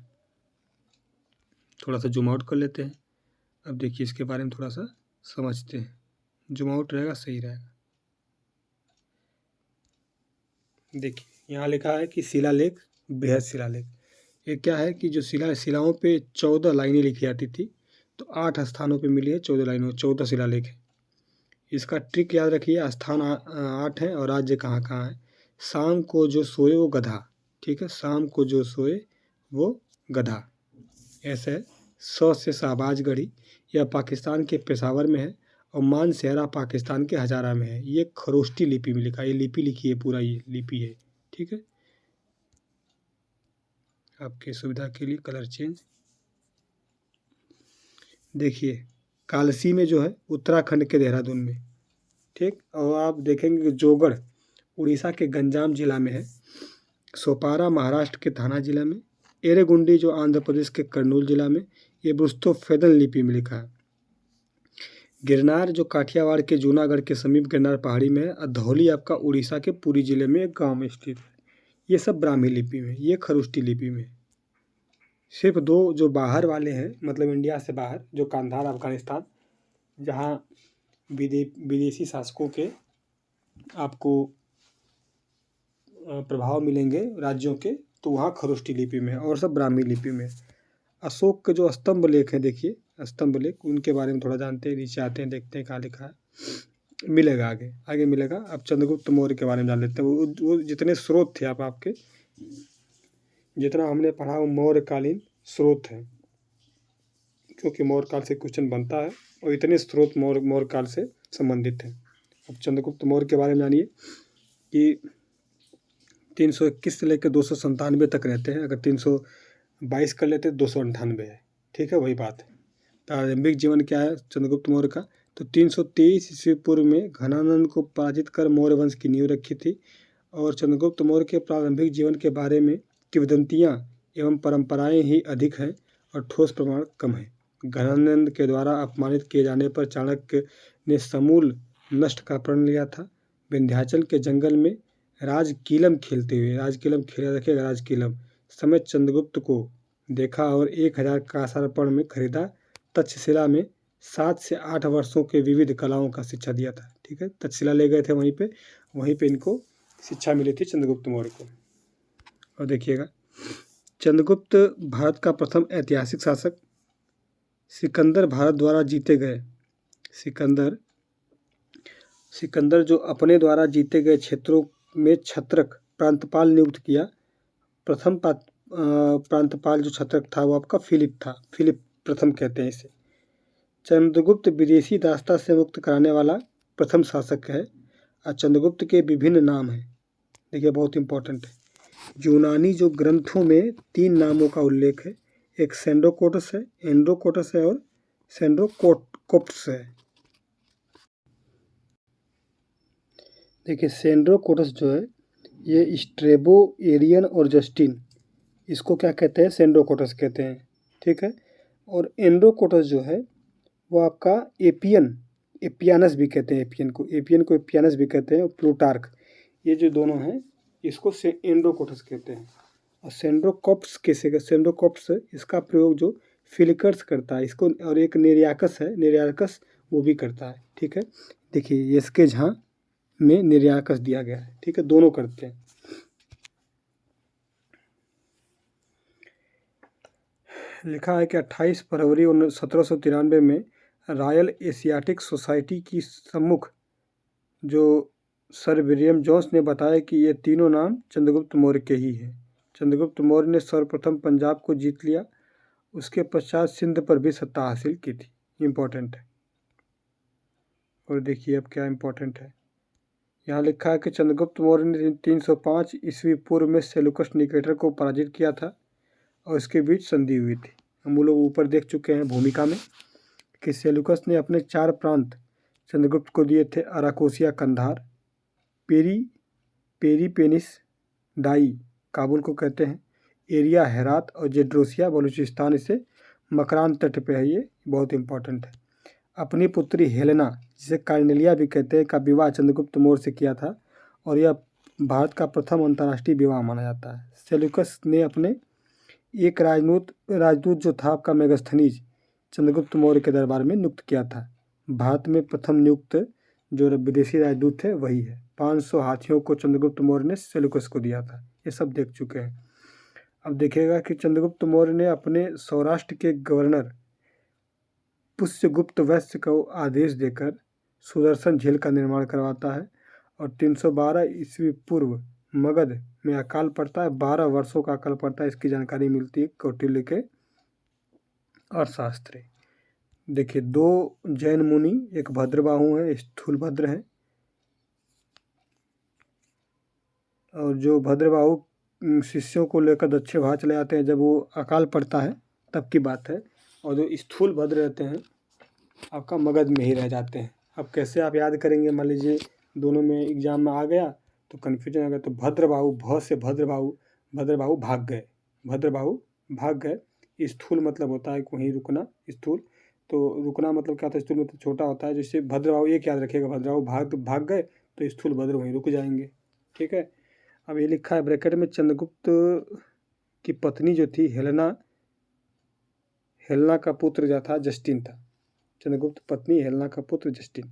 थोड़ा सा जूम आउट कर लेते हैं। अब देखिए इसके बारे में थोड़ा सा समझते हैं, जूम आउट रहेगा सही रहेगा। देखिए यहाँ लिखा है कि शिलालेख, बृहद शिलालेख, ये क्या है कि जो शिलाओं पे 14 लाइनें लिखी जाती थी, तो 8 स्थानों पे मिली है 14 लाइनों, 14 शिलालेख है। इसका ट्रिक याद रखिए, स्थान 8 है और राज्य कहाँ कहाँ है। शाम को जो सोए वो गधा, ठीक है, शाम को जो सोए वो गधा, ऐसे है। से शहबाजगढ़ी, यह पाकिस्तान के पेशावर में है, और मानसेहरा पाकिस्तान के हजारा में है। ये खरोष्टी लिपि में लिखा है, ये लिपि लिखी है, पूरा ये लिपि है। ठीक है, आपकी सुविधा के लिए कलर चेंज। देखिए कालसी में जो है उत्तराखंड के देहरादून में, ठीक, और आप देखेंगे जोगढ़, उड़ीसा के गंजाम जिला में है। सोपारा महाराष्ट्र के थाना जिला में। एरेगुंडी जो आंध्र प्रदेश के कर्नूल जिला में, ये बुस्तोफेदन लिपि में लिखा है। गिरनार जो काठियावाड़ के जूनागढ़ के समीप गिरनार पहाड़ी में है। धौली आपका उड़ीसा के पुरी जिले में एक गांव में स्थित है। ये सब ब्राह्मी लिपि में, ये खरुष्टी लिपि में। सिर्फ दो जो बाहर वाले हैं, मतलब इंडिया से बाहर, जो कांधार अफगानिस्तान, जहाँ विदेशी शासकों के आपको प्रभाव मिलेंगे राज्यों के, तो वहाँ खरुष्टी लिपि में है, और सब ब्राह्मी लिपि में। अशोक के जो स्तंभ लेख हैं, देखिए स्तंभ लेख, उनके बारे में थोड़ा जानते हैं। नीचे आते हैं, देखते हैं कहाँ लिखा है, मिलेगा आगे मिलेगा। अब चंद्रगुप्त मौर्य के बारे में जान लेते हैं। वो जितने स्रोत थे आपके, जितना हमने पढ़ा वो मौर्यकालीन स्रोत हैं, क्योंकि मौर्य काल से क्वेश्चन बनता है, और इतने स्रोत मौर्य काल से संबंधित हैं। अब चंद्रगुप्त मौर्य के बारे में जानिए कि 321 से लेकर 297 तक रहते हैं। अगर 322 कर लेते 298 है, ठीक है, वही बात है। प्रारंभिक जीवन क्या है चंद्रगुप्त मौर्य का? तो 323 ईस्वी पूर्व में घनानंद को पराजित कर मौर्य वंश की नींव रखी थी। और चंद्रगुप्त मौर्य के प्रारंभिक जीवन के बारे में किंवदंतियाँ एवं परंपराएं ही अधिक हैं और ठोस प्रमाण कम है। घनानंद के द्वारा अपमानित किए जाने पर चाणक्य ने समूल नष्ट का प्रण लिया था। विंध्याचल के जंगल में राजकीलम खेलते हुए, राजकीलम खेला रखेगा, राजकीलम समय चंद्रगुप्त को देखा और 1000 कांसार्पण में खरीदा। तक्षशिला में 7 से 8 वर्षों के विविध कलाओं का शिक्षा दिया था। ठीक है, तक्षशिला ले गए थे, वहीं पे इनको शिक्षा मिली थी चंद्रगुप्त मौर्य को। और देखिएगा, चंद्रगुप्त भारत का प्रथम ऐतिहासिक शासक। सिकंदर भारत द्वारा जीते गए, सिकंदर जो अपने द्वारा जीते गए क्षेत्रों में छत्रक प्रांतपाल नियुक्त किया। प्रथम प्रांतपाल जो छत्रक था वो आपका फिलिप था। फिलिप प्रथम कहते हैं इसे। चंद्रगुप्त विदेशी दासता से मुक्त कराने वाला प्रथम शासक है। और चंद्रगुप्त के विभिन्न नाम हैं, देखिए बहुत इंपॉर्टेंट है। यूनानी जो ग्रंथों में 3 नामों का उल्लेख है। एक सेंड्रोकोटस है, एंड्रोकोटस है और सेंड्रोकोप्टस है। देखिए सेंड्रोकोटस जो है ये स्ट्रेबो, एरियन और जस्टिन, इसको क्या कहते हैं? सेंड्रोकोटस कहते हैं। ठीक है, और एंड्रोकोटस जो है वो आपका एपियानस भी कहते हैं। एपियन को एपियानस भी कहते हैं। और प्लूटार्क, ये जो दोनों हैं इसको एंड्रोकोटस कहते हैं। और सेंड्रोकोप्स इसका प्रयोग जो फिलिकर्स करता है इसको, और एक नेरियाकस वो भी करता है। ठीक है, देखिए इसके जहाँ में नेरियाकस दिया गया है। ठीक है, दोनों करते हैं। लिखा है कि 28 फरवरी 1793 में रॉयल एशियाटिक सोसाइटी की सम्मुख जो सर विलियम जोन्स ने बताया कि ये तीनों नाम चंद्रगुप्त मौर्य के ही हैं। चंद्रगुप्त मौर्य ने सर्वप्रथम पंजाब को जीत लिया, उसके पश्चात सिंध पर भी सत्ता हासिल की थी। इम्पोर्टेंट है। और देखिए अब क्या इम्पोर्टेंट है, यहाँ लिखा है कि चंद्रगुप्त मौर्य ने 305 ईस्वी पूर्व में सेल्यूकस निकेटर को पराजित किया था और इसके बीच संधि हुई थी। हम लोग ऊपर देख चुके हैं भूमिका में कि सेल्यूकस ने अपने 4 प्रांत चंद्रगुप्त को दिए थे। अराकोसिया कंधार, पेरीपेनिस डाई काबुल को कहते हैं, एरिया हेरात और जेड्रोसिया बलूचिस्तान, इसे मकरान तट पे है। ये बहुत इंपॉर्टेंट है। अपनी पुत्री हेलेना, जिसे कार्नेलिया भी कहते हैं, का विवाह चंद्रगुप्त मौर्य से किया था और यह भारत का प्रथम अंतर्राष्ट्रीय विवाह माना जाता है। सेल्यूकस ने अपने एक राजदूत जो था आपका मेगास्थनीज, चंद्रगुप्त मौर्य के दरबार में नियुक्त किया था। भारत में प्रथम नियुक्त जो विदेशी राजदूत है वही है। 500 हाथियों को चंद्रगुप्त मौर्य ने सेल्यूकस को दिया था। ये सब देख चुके हैं। अब देखिएगा कि चंद्रगुप्त मौर्य ने अपने सौराष्ट्र के गवर्नर पुष्यगुप्त वैश्य को आदेश देकर सुदर्शन झील का निर्माण करवाता है। और 312 ईस्वी पूर्व मगध में अकाल पड़ता है। 12 वर्षों का अकाल पड़ता है, इसकी जानकारी मिलती है कौटिल्य के अर्थशास्त्र। देखिए 2 जैन मुनि, एक भद्रबाहु है, स्थूलभद्र है। और जो भद्रबाहु शिष्यों को लेकर दक्षिण भारत चले जाते हैं, जब वो अकाल पड़ता है तब की बात है। और जो स्थूलभद्र रहते हैं आपका मगध में ही रह जाते हैं। अब कैसे आप याद करेंगे? मान लीजिए दोनों में एग्जाम में आ गया तो कन्फ्यूजन आ गया। तो भद्रबाहु, भ से भद्रबाहु, भद्रबाहु भाग गए, भद्रबाहु भाग गए। स्थूल मतलब होता है वहीं रुकना, स्थूल। तो रुकना मतलब क्या होता है, स्थूल मतलब छोटा होता है। जैसे भद्रबाहु एक याद रखिएगा, भद्रबाहु भाग गए तो स्थूल भद्र वहीं रुक जाएंगे। ठीक है। अब ये लिखा है ब्रैकेट में, चंद्रगुप्त की पत्नी जो थी हेलेना, हेलेना का पुत्र जो था जस्टिन था। चंद्रगुप्त पत्नी हेलेना का पुत्र जस्टिन,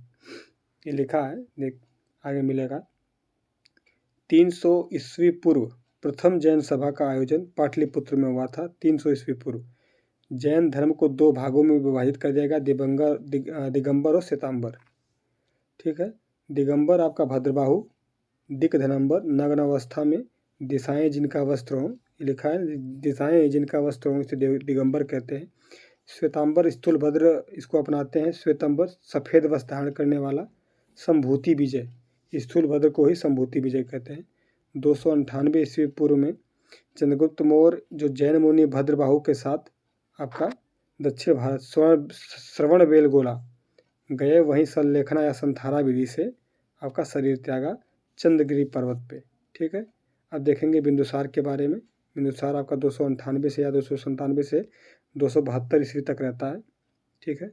ये लिखा है, देख आगे मिलेगा। 300 ईस्वी पूर्व प्रथम जैन सभा का आयोजन पाटलिपुत्र में हुआ था। 300 ईस्वी पूर्व। जैन धर्म को 2 भागों में विभाजित कर दिया गया, दिगंबर और श्वेतांबर। ठीक है। दिगंबर आपका भद्रबाहु, दिक्धनंबर नग्न अवस्था में, दिशाएं जिनका वस्त्र हो, लिखा है दिशाएं जिनका वस्त्र हो इसे दिगंबर कहते हैं। श्वेतांबर स्थूल भद्र इसको अपनाते हैं। श्वेतांबर सफ़ेद वस्त्र धारण करने वाला, संभूति विजय, स्थूल भद्र को ही संभूति विजय कहते हैं। 298 ईस्वी पूर्व में चंद्रगुप्त मौर्य जो जैन मुनि भद्रबाहु के साथ आपका दक्षिण भारत श्रवण बेलगोला गए, वहीं संलेखना या संथारा विधि से आपका शरीर त्यागा चंद्रगिरी पर्वत पे। ठीक है। अब देखेंगे बिंदुसार के बारे में। बिंदुसार आपका 298 से या 297 से 272 ईस्वी तक रहता है। ठीक है।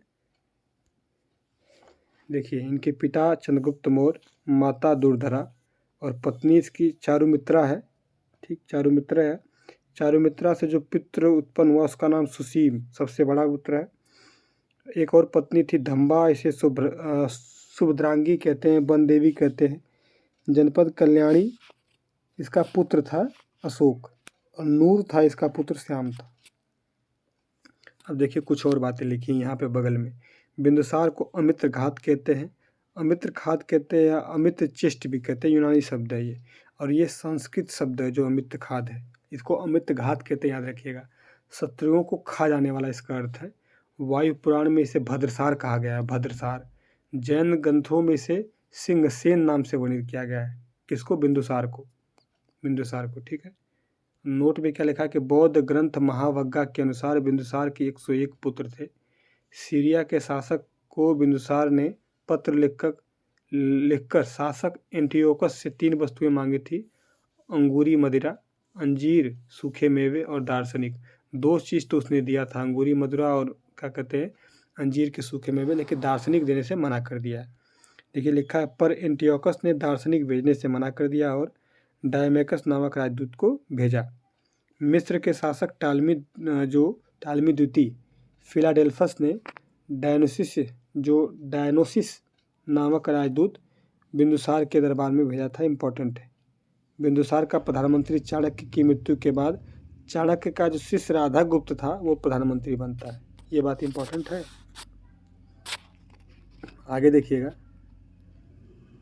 देखिए, इनके पिता चंद्रगुप्त मौर्य, माता दुर्धरा और पत्नी इसकी चारुमित्रा है। ठीक, चारुमित्रा है। चारुमित्रा से जो पुत्र उत्पन्न हुआ उसका नाम सुसीम, सबसे बड़ा पुत्र है। एक और पत्नी थी धम्बा, इसे सुभद्रांगी कहते हैं, वन देवी कहते हैं। जनपद कल्याणी इसका पुत्र था अशोक, और नूर था इसका पुत्र श्याम था। अब देखिए कुछ और बातें लिखी यहाँ पे बगल में। बिंदुसार को अमित्र घात कहते हैं, अमित्र घात कहते हैं या अमित्र चेष्ट भी कहते हैं, यूनानी शब्द है ये। और ये संस्कृत शब्द है जो अमित्र खाद है, इसको अमित्र घात कहते हैं, याद रखिएगा। शत्रुओं को खा जाने वाला इसका अर्थ है। वायु पुराण में इसे भद्रसार कहा गया है, भद्रसार। जैन ग्रंथों में इसे सिंहसेन नाम से वर्णित किया गया है। किसको? बिंदुसार को, बिंदुसार को। ठीक है। नोट में क्या लिखा है कि बौद्ध ग्रंथ महावग्गा के अनुसार बिंदुसार के 101 पुत्र थे। सीरिया के शासक को बिंदुसार ने पत्र लिखकर शासक एंटियोकस से 3 वस्तुएं मांगी थी, अंगूरी मदिरा, अंजीर सूखे मेवे और दार्शनिक। 2 चीज़ तो उसने दिया था, अंगूरी मदिरा और क्या कहते हैं अंजीर के सूखे मेवे, लेकिन दार्शनिक देने से मना कर दिया है। देखिए लिखा है, पर एंटियोकस ने दार्शनिक भेजने से मना कर दिया और डायमेकस नामक राजदूत को भेजा। मिस्र के शासक टालमी द्वितीय फिलाडेल्फस ने डायनोसिस नामक राजदूत बिंदुसार के दरबार में भेजा था। इम्पोर्टेंट है। बिंदुसार का प्रधानमंत्री चाणक्य की मृत्यु के बाद चाणक्य का जो शिष्य राधागुप्त था वो प्रधानमंत्री बनता है। ये बात इम्पोर्टेंट है। आगे देखिएगा,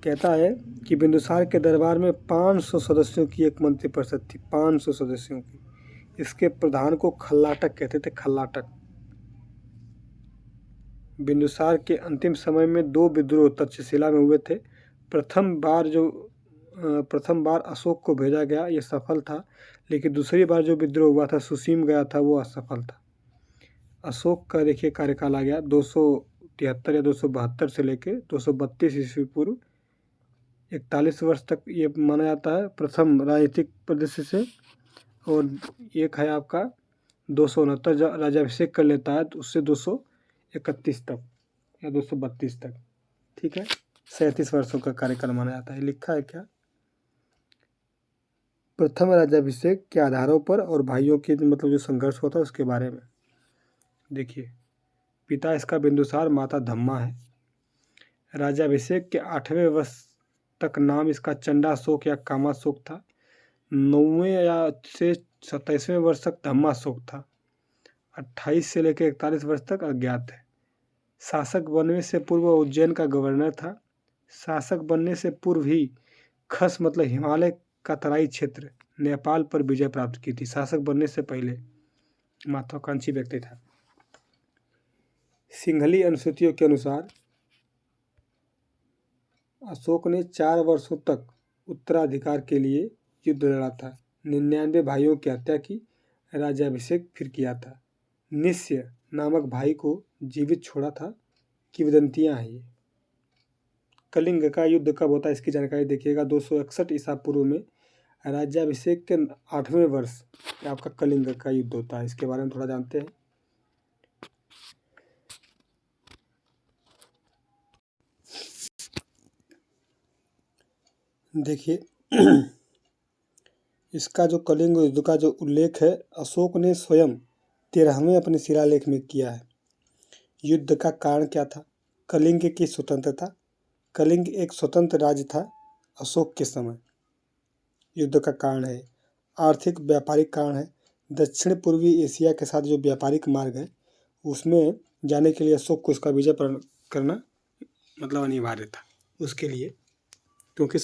कहता है कि बिंदुसार के दरबार में 500 सदस्यों की एक मंत्रिपरिषद थी, 500 सदस्यों की। इसके प्रधान को खल्लाटक कहते थे, खल्लाटक। बिंदुसार के अंतिम समय में 2 विद्रोह तक्षशिला में हुए थे। प्रथम बार अशोक को भेजा गया, ये सफल था, लेकिन दूसरी बार जो विद्रोह हुआ था, सुसीम गया था, वो असफल था। अशोक का देखिए कार्यकाल आ गया 273 या 272 से लेके 232 ईस्वी पूर्व, 41 वर्ष तक ये माना जाता है प्रथम राजनीतिक परिदृश्य से। और एक है आपका 269 राज्याभिषेक कर लेता है, तो उससे 231 तक या 232 तक। ठीक है। 37 वर्षों का कार्यकाल माना जाता है। लिखा है क्या, प्रथम राज्याभिषेक के आधारों पर और भाइयों के मतलब जो संघर्ष होता है उसके बारे में। देखिए, पिता इसका बिंदुसार, माता धम्मा है। राज्याभिषेक के 8वें वर्ष तक नाम इसका चंडाशोक या कामाशोक था। 9वें या से 27वें वर्ष तक धम्माशोक था। 28 से लेकर 41 वर्ष तक अज्ञात है। शासक बनने से पूर्व उज्जैन का गवर्नर था। शासक बनने से पूर्व ही खस मतलब हिमालय का तराई क्षेत्र नेपाल पर विजय प्राप्त की थी। शासक बनने से पहले महत्वाकांक्षी व्यक्ति था। सिंघली अनुसूचियों के अनुसार अशोक ने 4 वर्षों तक उत्तराधिकार के लिए युद्ध लड़ा था। 99 भाइयों की हत्या की, राज्याभिषेक फिर किया था। निस्य नामक भाई को जीवित छोड़ा था। किंवदंतियां हैं ये। कलिंग का युद्ध कब होता है इसकी जानकारी देखिएगा। 261 ईसा पूर्व में राज्याभिषेक के 8वें वर्ष आपका कलिंग का युद्ध होता है। इसके बारे में थोड़ा जानते हैं। देखिए इसका जो कलिंग युद्ध का जो उल्लेख है अशोक ने स्वयं 13वें अपने शिलालेख में किया है। युद्ध का कारण क्या था? कलिंग की स्वतंत्रता। कलिंग एक स्वतंत्र राज्य था अशोक के समय। युद्ध का कारण है आर्थिक व्यापारिक कारण है। दक्षिण पूर्वी एशिया के साथ जो व्यापारिक मार्ग है उसमें जाने के लिए अशोक को उसका विजय करना मतलब अनिवार्य था उसके लिए, क्योंकि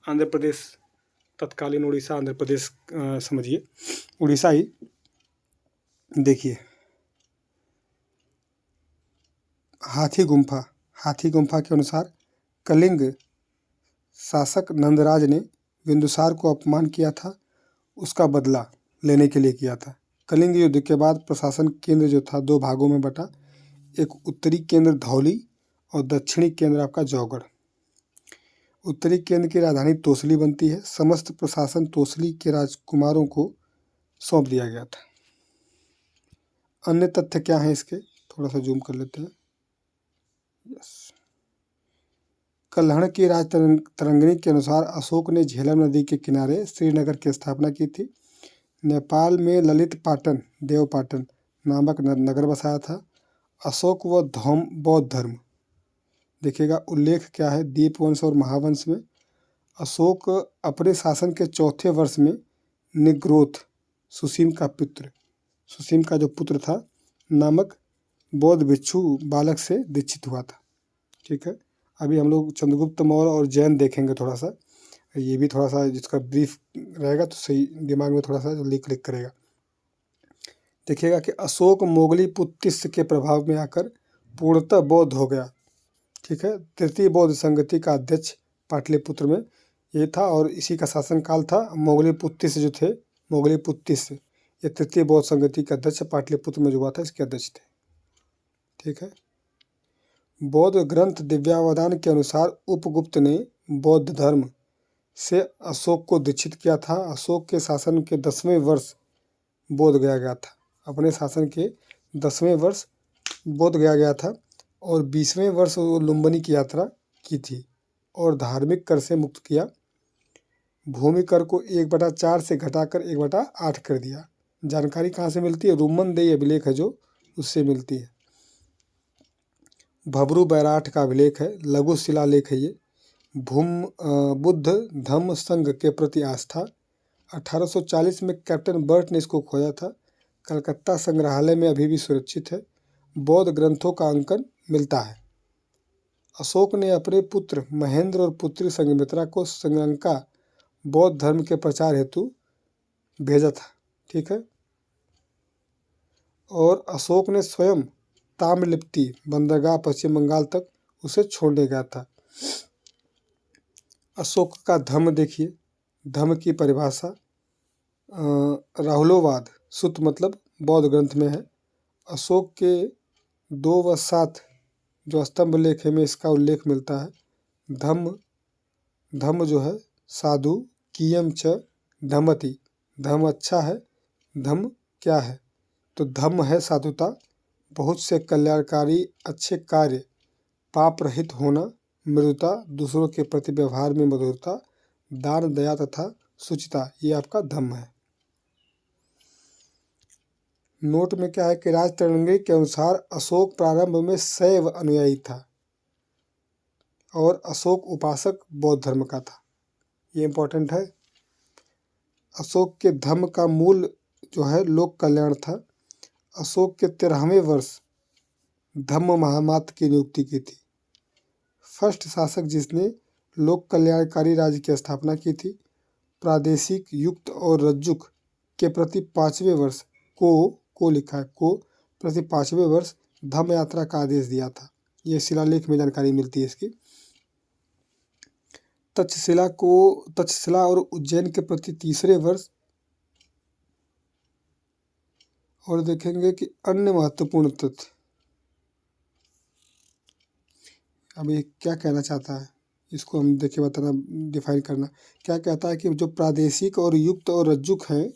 आंध्र प्रदेश तत्कालीन उड़ीसा आंध्र प्रदेश समझिए उड़ीसा ही। देखिए हाथी गुम्फा के अनुसार कलिंग शासक नंदराज ने बिंदुसार को अपमान किया था, उसका बदला लेने के लिए किया था। कलिंग युद्ध के बाद प्रशासन केंद्र जो था दो भागों में बटा। एक उत्तरी केंद्र धौली और दक्षिणी केंद्र आपका जौगढ़। उत्तरी केंद्र की राजधानी तोसली बनती है। समस्त प्रशासन तोसली के राजकुमारों को सौंप दिया गया था। अन्य तथ्य क्या हैं इसके, थोड़ा सा जूम कर लेते हैं। कल्हड़ की राज तरंगिणी के अनुसार अशोक ने झेलम नदी के किनारे श्रीनगर की स्थापना की थी। नेपाल में ललित पाटन देवपाटन नामक नगर बसाया था। अशोक व बौद्ध धर्म देखिएगा उल्लेख क्या है दीपवंश और महावंश में। अशोक अपने शासन के चौथे वर्ष में निग्रोथ सुसीम का जो पुत्र था नामक बौद्ध भिक्षु बालक से दीक्षित हुआ था। ठीक है, अभी हम लोग चंद्रगुप्त मौर्य और जैन देखेंगे थोड़ा सा, ये भी थोड़ा सा जिसका ब्रीफ रहेगा तो सही दिमाग में थोड़ा सा जल्दी क्लिक करेगा। देखिएगा कि अशोक मोगली पुत्तिस्य के प्रभाव में आकर पूर्णतः बौद्ध हो गया। ठीक है, तृतीय बौद्ध संगति का अध्यक्ष पाटलिपुत्र में ये था और इसी का शासनकाल था। मोगली पुत्तिस्य जो थे मोगली पुत्तिस्य ये तृतीय बौद्ध संगति के अध्यक्ष पाटलिपुत्र में जो हुआ था इसके अध्यक्ष थे। ठीक है, बौद्ध ग्रंथ दिव्यावदान के अनुसार उपगुप्त ने बौद्ध धर्म से अशोक को दीक्षित किया था। अशोक के शासन के 10वें वर्ष बोध गया था। अपने शासन के 10वें वर्ष बोध गया था और 20वें वर्ष वो लुम्बिनी की यात्रा की थी और धार्मिक कर से मुक्त किया। भूमि कर को 1/4 से घटाकर 1/8 कर दिया। जानकारी कहाँ से मिलती है? रुमन देय अभिलेख है जो उससे मिलती है। भबरू बैराठ का अभिलेख है, लघु शिलालेख है ये। बुद्ध धम्म संघ के प्रति आस्था 1840 में कैप्टन बर्ट ने इसको खोया था। कलकत्ता संग्रहालय में अभी भी सुरक्षित है। बौद्ध ग्रंथों का अंकन मिलता है। अशोक ने अपने पुत्र महेंद्र और पुत्री संघमित्रा को श्रीलंका बौद्ध धर्म के प्रचार हेतु भेजा था। ठीक है, और अशोक ने स्वयं ताम्रलिप्ति बंदरगाह पश्चिम बंगाल तक उसे छोड़ने गया था। अशोक का धम्म देखिए, धम्म की परिभाषा राहुलोवाद सुत मतलब बौद्ध ग्रंथ में है। अशोक के 2 व 7 जो स्तंभ लेख में इसका उल्लेख मिलता है। धम्म जो है साधु कियम च धम्मति, धम्म अच्छा है। धम्म क्या है? तो धम्म है साधुता, बहुत से कल्याणकारी अच्छे कार्य, पाप रहित होना, मृदुता, दूसरों के प्रति व्यवहार में मधुरता, दान दया तथा शुचिता, ये आपका धम्म है। नोट में क्या है कि राज तरंगिणी के अनुसार अशोक प्रारंभ में शैव अनुयायी था और अशोक उपासक बौद्ध धर्म का था। ये इंपॉर्टेंट है। अशोक के धम्म का मूल जो है लोक कल्याण था। अशोक के 13वें वर्ष धम्म महामात्र की नियुक्ति की थी। फर्स्ट शासक जिसने लोक कल्याणकारी राज्य की स्थापना की थी। प्रादेशिक युक्त और रज्जुक के प्रति 5वें वर्ष को लिखा है को प्रति 5वें वर्ष धम्म यात्रा का आदेश दिया था। ये शिलालेख में जानकारी मिलती है इसकी। तक्षशिला और उज्जैन के प्रति 3रे वर्ष। और देखेंगे कि अन्य महत्वपूर्ण तथ्य अब ये क्या कहना चाहता है, इसको हम देखिए बताना, डिफाइन करना। क्या कहता है कि जो प्रादेशिक और युक्त और रज्जुक हैं,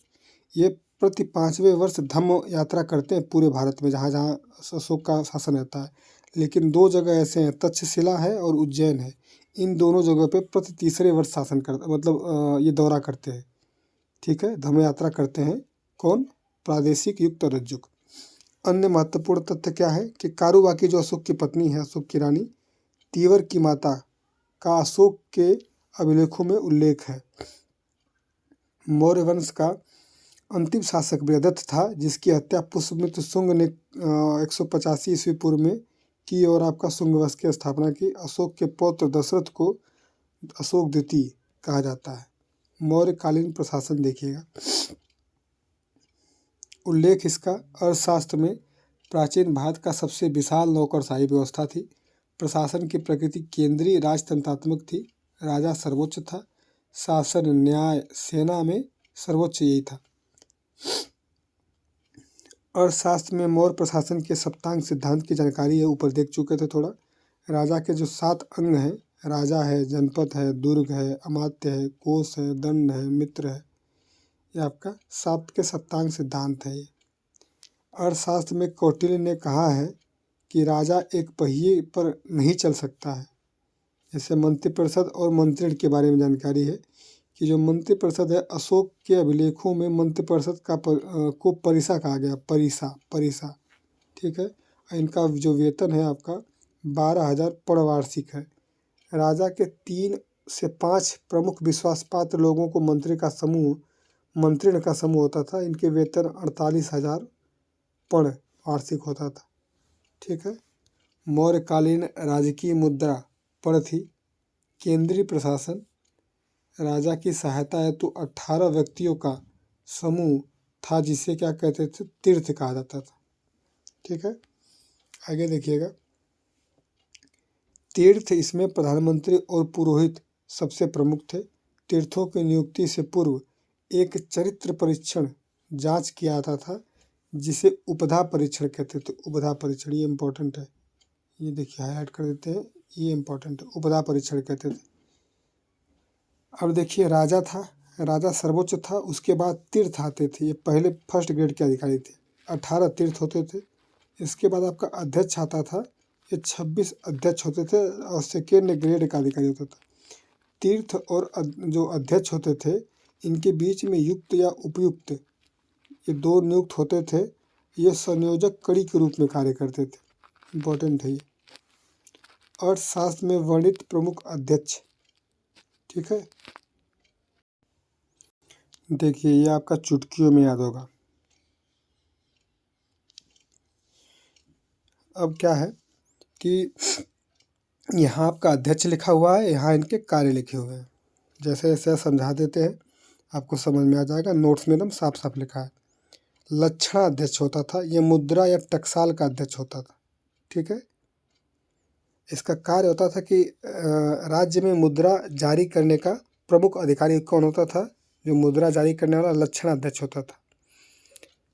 ये प्रति 5वें वर्ष धम्म यात्रा करते हैं पूरे भारत में, जहाँ जहाँ अशोक का शासन रहता है। लेकिन 2 जगह ऐसे हैं, तक्षशिला है और उज्जैन है। इन दोनों जगह पे प्रति तीसरे वर्ष शासन करते, मतलब ये दौरा करते हैं। ठीक है, धम्म यात्रा करते हैं। कौन? प्रादेशिक, युक्त और रज्जुक। अन्य महत्वपूर्ण तथ्य क्या है कि कारुबाकी जो अशोक की पत्नी है, अशोक की रानी, तीवर की माता का अशोक के अभिलेखों में उल्लेख है। मौर्य वंश का अंतिम शासक बृहदत्त था, जिसकी हत्या पुष्यमित्र शुंग ने 185 ईस्वी पूर्व में की और आपका शुंग वंश की स्थापना की। अशोक के पौत्र दशरथ को अशोक द्वितीय कहा जाता है। मौर्यकालीन प्रशासन देखिएगा, उल्लेख इसका अर्थशास्त्र में प्राचीन भारत का सबसे विशाल नौकरशाही व्यवस्था थी। प्रशासन की प्रकृति केंद्रीय राजतंत्रात्मक थी। राजा सर्वोच्च था। शासन, न्याय, सेना में सर्वोच्च यही था। अर्थशास्त्र में मौर्य प्रशासन के सप्तांग सिद्धांत की जानकारी है, ऊपर देख चुके थे थोड़ा। राजा के जो 7 अंग हैं, राजा है, जनपद है, दुर्ग है, अमात्य है, कोष है, दंड है, मित्र है, ये आपका 7 के सप्तांग सिद्धांत है। ये अर्थशास्त्र में कौटिल्य ने कहा है कि राजा एक पहिए पर नहीं चल सकता है। जैसे मंत्रिपरिषद और मंत्रिण के बारे में जानकारी है कि जो मंत्रिपरिषद है, अशोक के अभिलेखों में मंत्रिपरिषद को परिसा कहा गया, परिसा। ठीक है, इनका जो वेतन है आपका 12,000 प्रवार्षिक है। राजा के 3 से 5 प्रमुख विश्वासपात्र लोगों को मंत्रिण का समूह होता था। इनके वेतन 48,000 पण वार्षिक होता था। ठीक है, मौर्यकालीन राजकीय मुद्रा पण थी। केंद्रीय प्रशासन, राजा की सहायता हेतु 18 व्यक्तियों का समूह था, जिसे क्या कहते थे, तीर्थ कहा जाता था। ठीक है, आगे देखिएगा। तीर्थ, इसमें प्रधानमंत्री और पुरोहित सबसे प्रमुख थे। तीर्थों की नियुक्ति से पूर्व एक चरित्र परीक्षण जांच किया जाता था, जिसे उपधा परीक्षण कहते थे। उपधा परीक्षण, ये इम्पोर्टेंट है, ये देखिए हाईलाइट कर देते हैं, ये इम्पोर्टेंट है, उपधा परीक्षण कहते थे। अब देखिए, राजा था, राजा सर्वोच्च था, उसके बाद तीर्थ आते थे। ये पहले फर्स्ट ग्रेड के अधिकारी थे, 18 तीर्थ होते थे। इसके बाद आपका अध्यक्ष आता था, ये 26 अध्यक्ष होते थे और सेकेंड ग्रेड का अधिकारी होता था। तीर्थ और जो अध्यक्ष होते थे, इनके बीच में युक्त या उपयुक्त, ये 2 नियुक्त होते थे। ये संयोजक कड़ी के रूप में कार्य करते थे। इम्पोर्टेंट है ये। अर्थशास्त्र में वर्णित प्रमुख अध्यक्ष। ठीक है, देखिए ये आपका चुटकियों में याद होगा। अब क्या है कि यहाँ आपका अध्यक्ष लिखा हुआ है, यहाँ इनके कार्य लिखे हुए हैं। जैसे जैसे समझा देते हैं, आपको समझ में आ जाएगा। नोट्स में एकदम साफ साफ लिखा है। लक्षणाध्यक्ष होता था, ये मुद्रा या टकसाल का अध्यक्ष होता था। ठीक है, इसका कार्य होता था कि राज्य में मुद्रा जारी करने का प्रमुख अधिकारी कौन होता था? जो मुद्रा जारी करने वाला लक्षणाध्यक्ष होता था।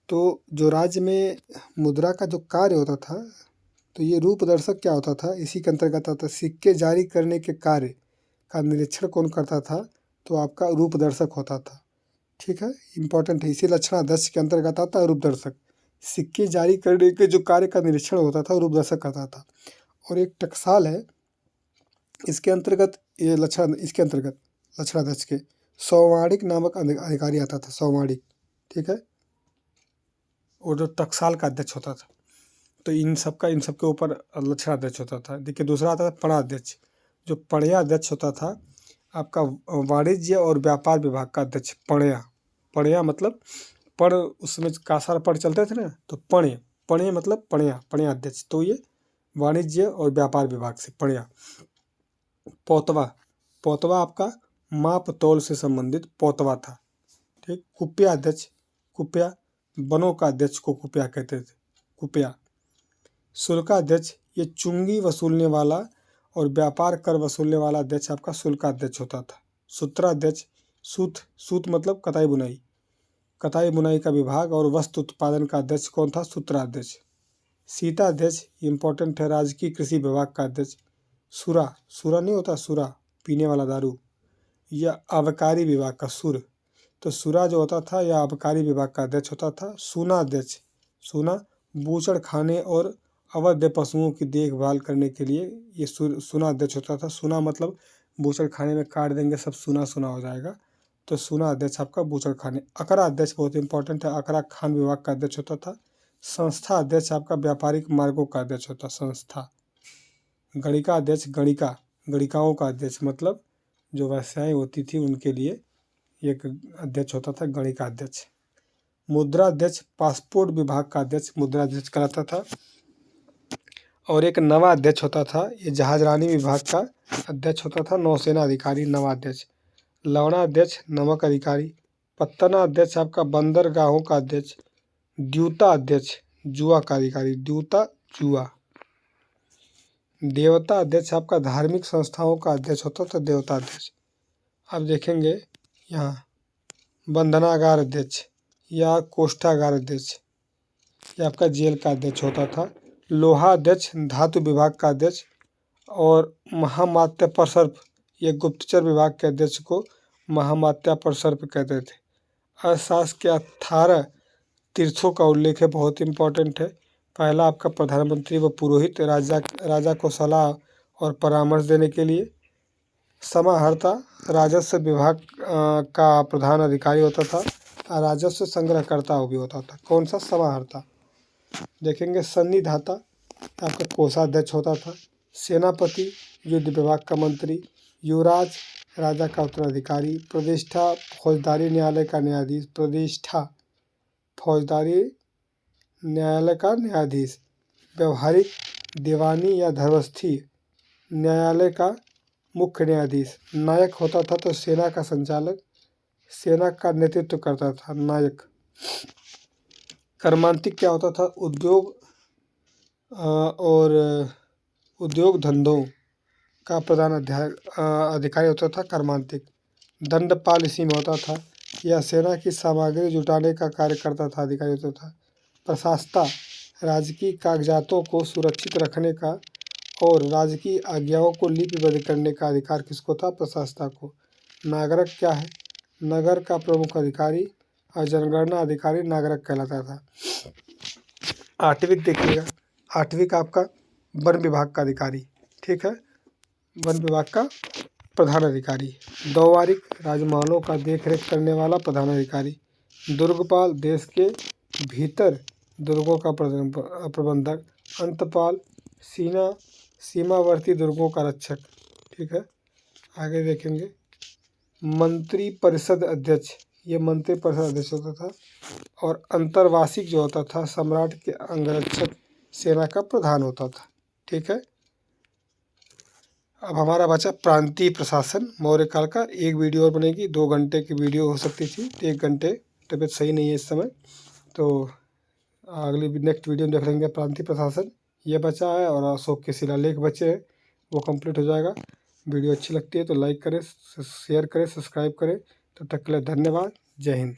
तो जो राज्य में मुद्रा का जो कार्य होता था, तो ये रूपदर्शक क्या होता था, इसी के अंतर्गत आता था। सिक्के जारी करने के कार्य का निरीक्षण कौन करता था? तो आपका रूपदर्शक होता था। ठीक है, इंपॉर्टेंट है, इसी लक्षणाध्यक्ष के अंतर्गत आता है रूपदर्शक। सिक्के जारी करने के जो कार्य का निरीक्षण होता था, रूपदर्शक करता था। और एक टकसाल है, इसके अंतर्गत ये इसके अंतर्गत लक्षणाध्यक्ष के सौवाणिक नामक अधिकारी आता था, सौवाणिक। ठीक है, और जो टकसाल का अध्यक्ष होता था, तो इन सबके ऊपर लक्षणाध्यक्ष होता था। देखिए दूसरा आता था पणाध्यक्ष। जो पणया अध्यक्ष होता था, आपका वाणिज्य और व्यापार विभाग का अध्यक्ष। पणया मतलब पण, उसमें कासार पण चलते थे ना, तो पण्य मतलब पणया अध्यक्ष। तो ये वाणिज्य और व्यापार विभाग से पणया। पोतवा आपका माप तौल से संबंधित पोतवा था। ठीक, कुप्या अध्यक्ष, कुप्या वनों का अध्यक्ष को कुप्या कहते थे, कुप्या। शुल्काध्यक्ष, ये चुंगी वसूलने वाला और व्यापार कर वसूलने वाला अध्यक्ष आपका शुल्काध्यक्ष होता था। सूत्राध्यक्ष, सूत मतलब कताई बुनाई का विभाग और वस्त्र उत्पादन का अध्यक्ष कौन था? सूत्राध्यक्ष। सीताध्यक्ष, इंपॉर्टेंट है, राजकीय कृषि विभाग का अध्यक्ष। सुरा, सुरा नहीं होता सुरा, पीने वाला दारू, या आबकारी विभाग का सुर। तो सुरा जो होता था यह आबकारी विभाग का अध्यक्ष होता था। सूना अध्यक्ष, सूना बूचड़ खाने और अवैध पशुओं की देखभाल करने के लिए ये सूना अध्यक्ष होता था। सूना मतलब बूचड़ खाने में काट देंगे सब सूना सूना हो जाएगा, तो सूना अध्यक्ष आपका बूचड़ खाने। अकरा अध्यक्ष बहुत इंपॉर्टेंट है, अकरा खान विभाग का अध्यक्ष होता था। संस्था अध्यक्ष आपका व्यापारिक मार्गों का अध्यक्ष होता संस्था। गणिका अध्यक्ष, गणिका गणिकाओं का अध्यक्ष मतलब जो व्यवसायें होती थी उनके लिए एक अध्यक्ष होता था, गणिका अध्यक्ष। मुद्रा अध्यक्ष पासपोर्ट विभाग का अध्यक्ष मुद्रा अध्यक्ष कहलाता था। और एक नवा अध्यक्ष होता था, ये जहाजरानी विभाग का अध्यक्ष होता था, नौसेना अधिकारी नवा अध्यक्ष। लवणा अध्यक्ष नमक अधिकारी। पत्तना अध्यक्ष आपका बंदरगाहों का अध्यक्ष। द्यूता अध्यक्ष जुआ का अधिकारी, द्यूता जुआ। देवता अध्यक्ष आपका धार्मिक संस्थाओं का अध्यक्ष होता था, देवता अध्यक्ष। अब देखेंगे यहाँ बंधनागार अध्यक्ष या कोष्ठागार अध्यक्ष, ये आपका जेल का अध्यक्ष होता था। लोहा अध्यक्ष धातु विभाग का अध्यक्ष। और महामात्य परसर्प, ये गुप्तचर विभाग के अध्यक्ष को महामात्या परसर्प कहते थे। अर्थशास्त्र के 18 तीर्थों का उल्लेख है, बहुत इंपॉर्टेंट है। पहला आपका प्रधानमंत्री व पुरोहित, राजा को सलाह और परामर्श देने के लिए। समाहर्ता राजस्व विभाग का प्रधान अधिकारी होता था, राजस्व संग्रहकर्ता भी होता था। कौन सा? समाहर्ता। देखेंगे सन्निधाता आपका कोषाध्यक्ष होता था। सेनापति युद्ध विभाग का मंत्री। युवराज राजा का उत्तराधिकारी। प्रतिष्ठा फौजदारी न्यायालय का न्यायाधीश, प्रतिष्ठा फौजदारी न्यायालय का न्यायाधीश। व्यवहारिक दीवानी या धर्मस्थी न्यायालय का मुख्य न्यायाधीश। नायक होता था तो सेना का संचालक, सेना का नेतृत्व करता था नायक। कर्मांतिक क्या होता था? उद्योग और उद्योग धंधों का प्रधान अधिकारी होता था कर्मांतिक। दंडपाल इसी में होता था। यह सेना की सामग्री जुटाने का कार्य करता था, अधिकारी होता था। प्रशासता राजकीय कागजातों को सुरक्षित रखने का और राजकीय आज्ञाओं को लिपिबद्ध करने का अधिकार किसको था? प्रशासता को। नागरिक क्या है? नगर का प्रमुख अधिकारी और जनगणना अधिकारी नागरिक कहलाता था। आठवीं देखिएगा, आठवीं का आपका वन विभाग का अधिकारी, ठीक है, वन विभाग का प्रधान अधिकारी। दौवारिक राजमहलों का देखरेख करने वाला प्रधान अधिकारी। दुर्गपाल देश के भीतर दुर्गों का प्रबंधक। अंतपाल सीमावर्ती दुर्गों का रक्षक, ठीक है। आगे देखेंगे मंत्री परिषद अध्यक्ष, ये मंत्री परिषद अध्यक्ष होता था। और अंतर्वासिक जो होता था सम्राट के अंगरक्षक, सेना का प्रधान होता था, ठीक है। अब हमारा बचा प्रांतीय प्रशासन मौर्य काल का। एक वीडियो और बनेगी, 2 घंटे की वीडियो हो सकती थी, 1 घंटे तबीयत सही नहीं है इस समय, तो अगली नेक्स्ट वीडियो में देख लेंगे प्रांतीय प्रशासन। ये बचा है और अशोक के शिलालेख बचे हैं, वो कंप्लीट हो जाएगा। वीडियो अच्छी लगती है तो लाइक करें, शेयर करें, सब्सक्राइब करें। तब तक के लिए धन्यवाद। जय हिंद।